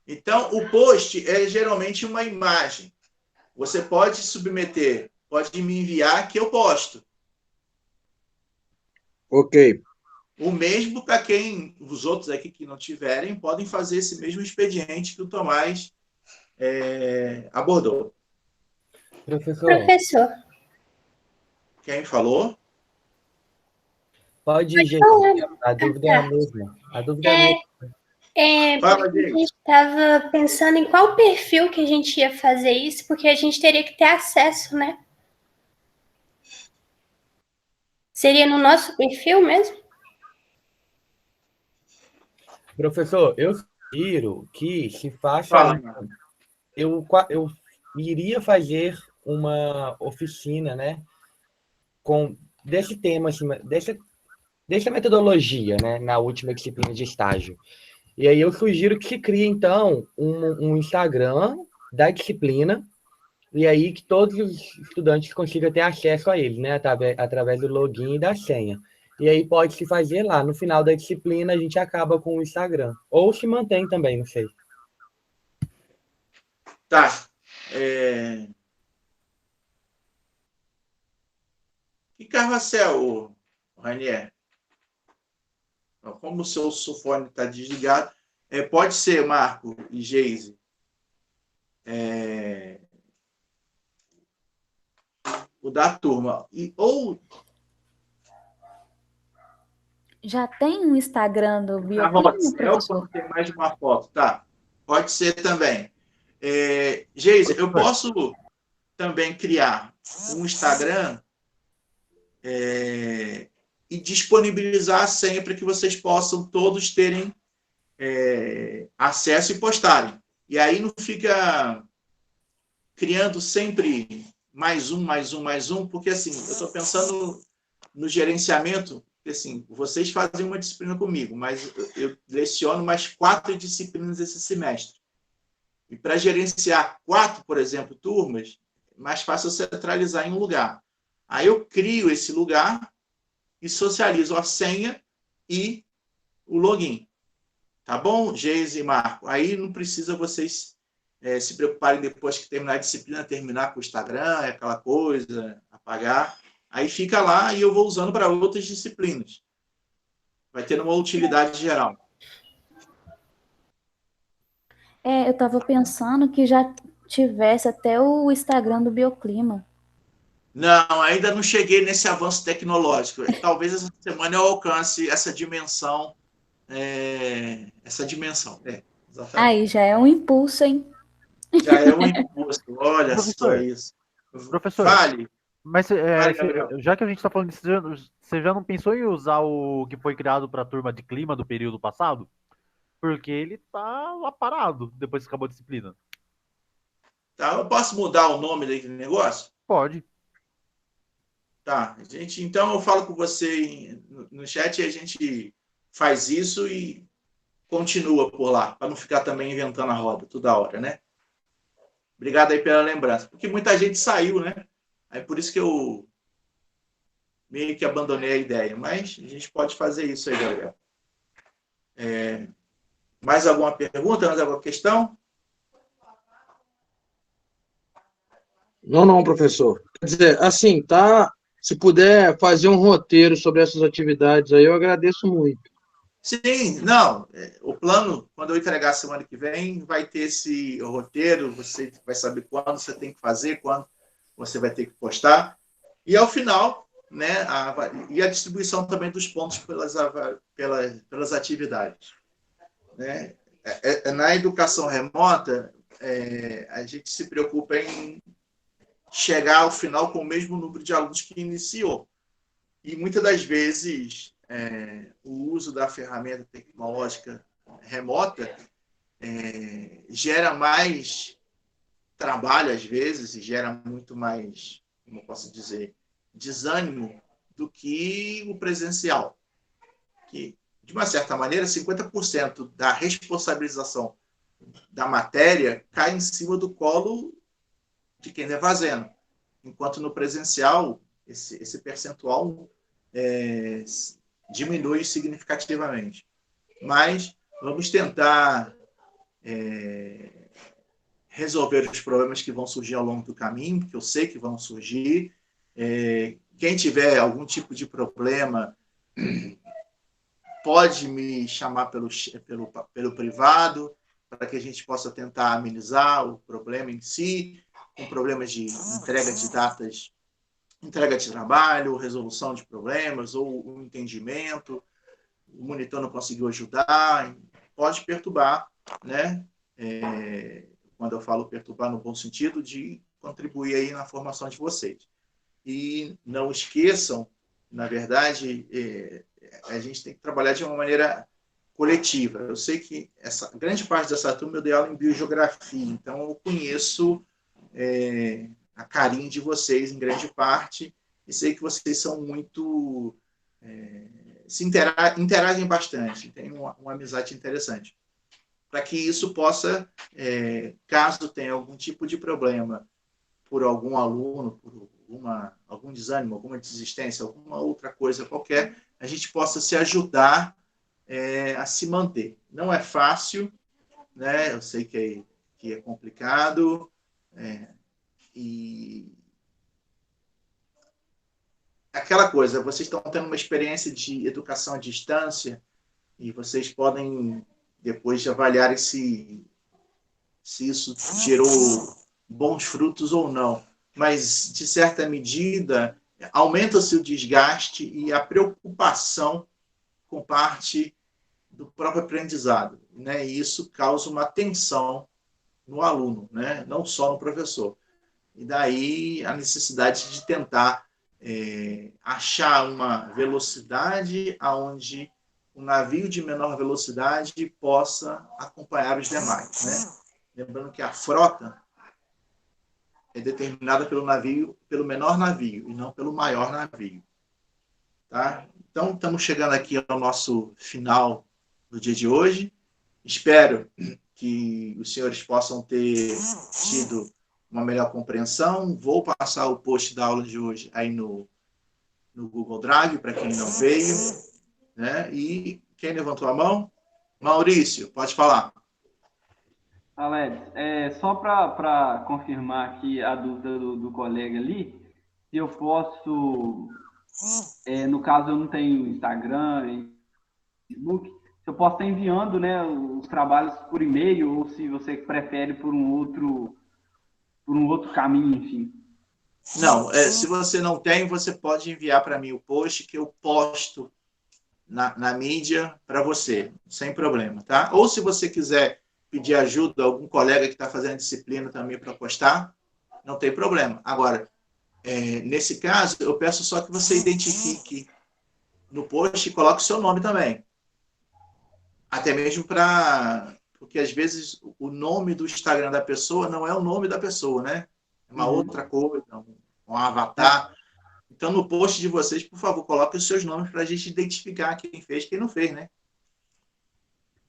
Então, o post é geralmente uma imagem. Você pode submeter, pode me enviar que eu posto. Ok. O mesmo para quem, os outros aqui que não tiverem, podem fazer esse mesmo expediente que o Tomás abordou. Professor. Quem falou? Pode ir, gente. A dúvida é a mesma. A dúvida é a mesma. Fala, a gente estava pensando em qual perfil que a gente ia fazer isso, porque a gente teria que ter acesso, né? Seria no nosso perfil mesmo? Professor, eu sugiro que se faça... Fala. Eu iria fazer uma oficina, né? Desse tema, assim, dessa metodologia, né? Na última disciplina de estágio. E aí eu sugiro que se crie, então, um Instagram da disciplina, e aí que todos os estudantes consigam ter acesso a ele, né? Através do login e da senha. E aí pode se fazer lá. No final da disciplina, a gente acaba com o Instagram. Ou se mantém também, não sei. Tá. Que carrossel, Ranier? Como o seu fone está desligado, pode ser, Marco e Geise, o da turma. Já tem um Instagram do Na Rota Bioclima, Céu, professor? quando tem mais de uma foto, tá? Pode ser também. Geise, eu posso também criar um Instagram e disponibilizar sempre que vocês possam todos terem acesso e postarem. E aí não fica criando sempre mais um, porque assim, eu estou pensando no gerenciamento, porque assim, vocês fazem uma disciplina comigo, mas eu leciono mais 4 disciplinas esse semestre. E para gerenciar 4, por exemplo, turmas, é mais fácil centralizar em um lugar. Aí eu crio esse lugar e socializo a senha e o login. Tá bom, Geise e Marco? Aí não precisa vocês se preocuparem depois que terminar a disciplina, terminar com o Instagram, aquela coisa, apagar. Aí fica lá e eu vou usando para outras disciplinas. Vai ter uma utilidade geral. Eu estava pensando que já tivesse até o Instagram do Bioclima. Não, ainda não cheguei nesse avanço tecnológico. Talvez essa semana eu alcance essa dimensão. Exatamente. Aí já é um impulso, hein? Já é um impulso. Olha só isso. Professor, Fale. Mas Gabriel. já que a gente está falando disso, você já não pensou em usar o que foi criado para a turma de clima do período passado? Porque ele tá lá parado depois que acabou a disciplina. Tá, eu posso mudar o nome daquele negócio? Pode. Tá, então eu falo com você no chat e a gente faz isso e continua por lá, para não ficar também inventando a roda toda hora, né? Obrigado aí pela lembrança. Porque muita gente saiu, né? Aí por isso que eu meio que abandonei a ideia. Mas a gente pode fazer isso aí, Gabriel. Mais alguma pergunta? Mais alguma questão? Não, professor. Quer dizer, assim, tá? Se puder fazer um roteiro sobre essas atividades aí, eu agradeço muito. Sim, não. O plano, quando eu entregar semana que vem, vai ter esse roteiro, você vai saber quando você tem que fazer, quando você vai ter que postar. E ao final, né, a distribuição também dos pontos pelas atividades. Né? Na educação remota, a gente se preocupa em chegar ao final com o mesmo número de alunos que iniciou. E muitas das vezes o uso da ferramenta tecnológica remota gera mais trabalho, às vezes, e gera muito mais, como eu posso dizer, desânimo do que o presencial. Que, de uma certa maneira, 50% da responsabilização da matéria cai em cima do colo de quem está fazendo. Enquanto no presencial, esse percentual diminui significativamente. Mas vamos tentar resolver os problemas que vão surgir ao longo do caminho, porque eu sei que vão surgir. Quem tiver algum tipo de problema pode me chamar pelo privado, para que a gente possa tentar amenizar o problema em si, com problemas de entrega de datas, entrega de trabalho, resolução de problemas, ou o entendimento, o monitor não conseguiu ajudar, pode perturbar, né? Quando eu falo perturbar no bom sentido, de contribuir aí na formação de vocês. E não esqueçam, na verdade, a gente tem que trabalhar de uma maneira coletiva. Eu sei que grande parte dessa turma eu dei aula em biogeografia, então eu conheço a carinho de vocês em grande parte, e sei que vocês são muito... interagem bastante, tem uma amizade interessante. Para que isso possa, caso tenha algum tipo de problema por algum aluno, por algum desânimo, alguma desistência, alguma outra coisa qualquer, a gente possa se ajudar a se manter. Não é fácil, né? Eu sei que é complicado, e aquela coisa, vocês estão tendo uma experiência de educação à distância e vocês podem depois avaliar se isso gerou bons frutos ou não. Mas, de certa medida, aumenta-se o desgaste e a preocupação com parte do próprio aprendizado, né? E isso causa uma tensão no aluno, né? Não só no professor. E daí a necessidade de tentar achar uma velocidade aonde um navio de menor velocidade possa acompanhar os demais, né? Lembrando que a frota é determinada pelo menor navio e não pelo maior navio, tá? Então estamos chegando aqui ao nosso final do dia de hoje. Espero que os senhores possam ter tido uma melhor compreensão. Vou passar o post da aula de hoje aí no Google Drive, para quem não veio, né? E quem levantou a mão? Maurício, pode falar. Alex, só para confirmar aqui a dúvida do colega ali, se eu posso, no caso eu não tenho Instagram e Facebook, se eu posso estar enviando, né, os trabalhos por e-mail, ou se você prefere por um outro caminho, enfim. Não, se você não tem, você pode enviar para mim o post que eu posto na mídia para você, sem problema, tá? Ou se você quiser pedir ajuda a algum colega que está fazendo disciplina também para postar, não tem problema. Agora, nesse caso, eu peço só que você identifique no post e coloque o seu nome também. Até mesmo porque às vezes o nome do Instagram da pessoa não é o nome da pessoa, né? É uma outra coisa, um avatar. Então, no post de vocês, por favor, coloquem os seus nomes para a gente identificar quem fez e quem não fez, né?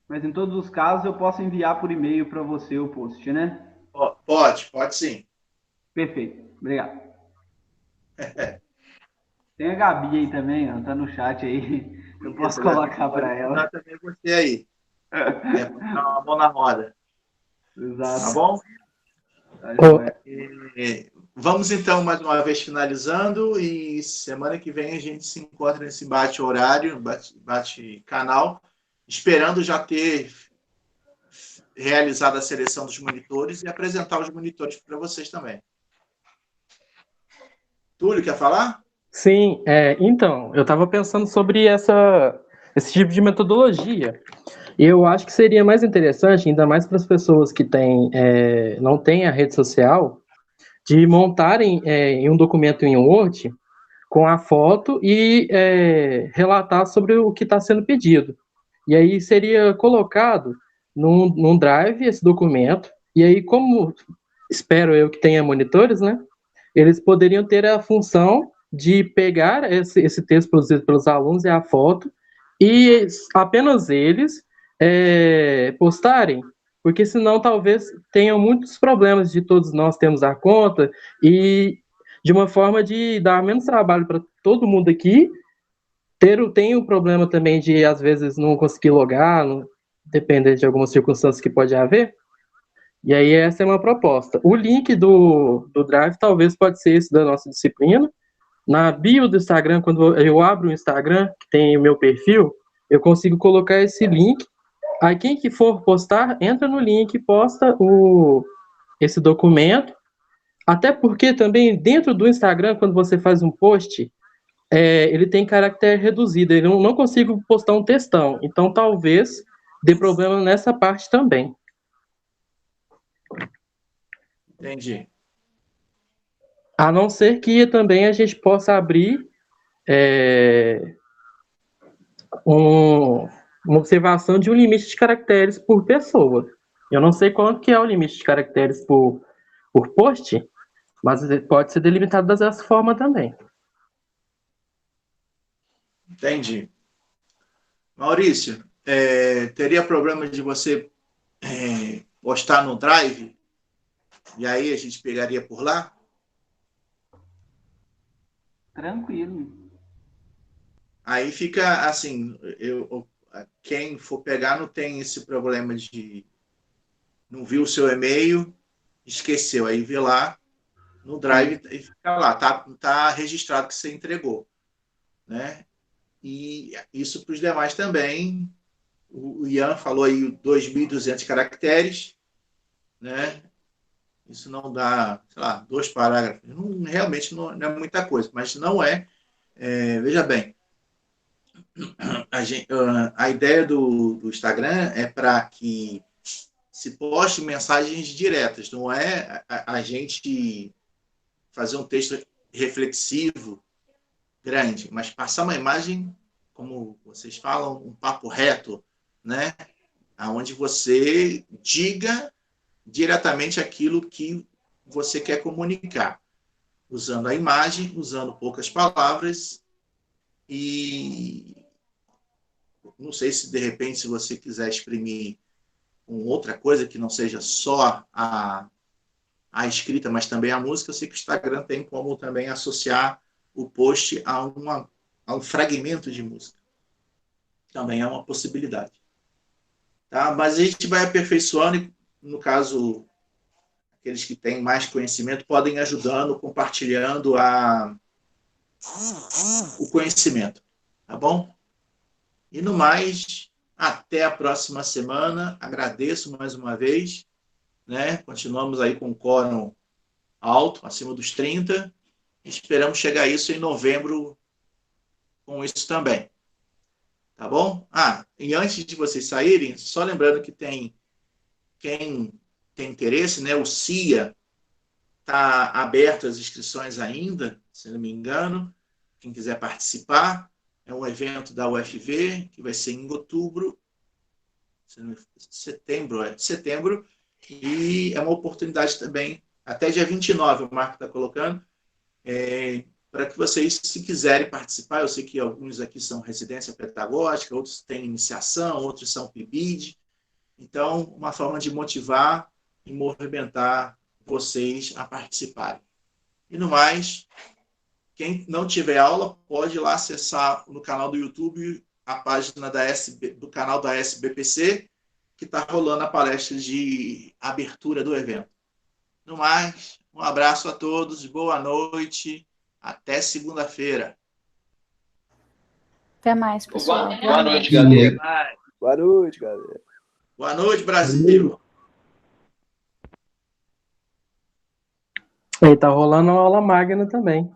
Mas em todos os casos, eu posso enviar por e-mail para você o post, né? Pode sim. Perfeito, obrigado. Tem a Gabi aí também, ó, tá no chat aí. Eu posso colocar para ela. Também você aí. Uma mão na roda. Exato. Tá bom? Vamos, então, mais uma vez finalizando, e semana que vem a gente se encontra nesse bate-horário, bate-canal, esperando já ter realizado a seleção dos monitores e apresentar os monitores para vocês também. Túlio, quer falar? Sim, então, eu estava pensando sobre esse tipo de metodologia. Eu acho que seria mais interessante, ainda mais para as pessoas que não têm a rede social, de montarem em um documento em Word com a foto e relatar sobre o que está sendo pedido. E aí seria colocado num Drive esse documento, e aí, como espero eu que tenha monitores, né, eles poderiam ter a função de pegar esse texto produzido pelos alunos e a foto, e apenas eles postarem, porque senão talvez tenham muitos problemas de todos nós termos a conta, e de uma forma de dar menos trabalho para todo mundo aqui. Tem o problema também de, às vezes, não conseguir logar, dependendo de algumas circunstâncias que pode haver. E aí essa é uma proposta. O link do Drive talvez pode ser esse da nossa disciplina. Na bio do Instagram, quando eu abro o Instagram, que tem o meu perfil, eu consigo colocar esse link. Aí quem que for postar, entra no link e posta esse documento. Até porque também dentro do Instagram, quando você faz um post, ele tem caractere reduzido. Eu não consigo postar um textão. Então talvez dê problema nessa parte também. Entendi. A não ser que também a gente possa abrir uma observação de um limite de caracteres por pessoa. Eu não sei quanto que é o limite de caracteres por post, mas pode ser delimitado dessa forma também. Entendi. Maurício, teria problema de você postar no Drive? E aí a gente pegaria por lá? Tranquilo. Aí fica assim, quem for pegar não tem esse problema de não viu o seu e-mail, esqueceu, aí vê lá no Drive e fica lá, tá registrado que você entregou, né? E isso para os demais também. O Ian falou aí 2.200 caracteres, né? Isso não dá, sei lá, 2 parágrafos. Realmente não é muita coisa, mas não veja bem, a ideia do Instagram é para que se poste mensagens diretas, não é a gente fazer um texto reflexivo grande, mas passar uma imagem, como vocês falam, um papo reto, né? Onde você diga diretamente aquilo que você quer comunicar, usando a imagem, usando poucas palavras. E não sei se, de repente, se você quiser exprimir outra coisa que não seja só a escrita, mas também a música, eu sei que o Instagram tem como também associar o post a um fragmento de música. Também é uma possibilidade. Tá? Mas a gente vai aperfeiçoando e, no caso, aqueles que têm mais conhecimento podem ir ajudando, compartilhando o conhecimento. Tá bom? E no mais, até a próxima semana. Agradeço mais uma vez. Né? Continuamos aí com o quórum alto, acima dos 30. Esperamos chegar a isso em novembro com isso também. Tá bom? E antes de vocês saírem, só lembrando que quem tem interesse, né? O CIA está aberto as inscrições ainda, se não me engano. Quem quiser participar, é um evento da UFV, que vai ser em outubro, setembro, e é uma oportunidade também, até dia 29, o Marco está colocando, para que vocês, se quiserem participar, eu sei que alguns aqui são residência pedagógica, outros têm iniciação, outros são PIBID, então, uma forma de motivar e movimentar vocês a participarem. E no mais, quem não tiver aula, pode ir lá acessar no canal do YouTube a página do canal da SBPC, que está rolando a palestra de abertura do evento. No mais, um abraço a todos, boa noite, até segunda-feira. Até mais, pessoal. Boa noite, galera. Boa noite, galera. Boa noite, Brasil. E tá rolando uma aula magna também.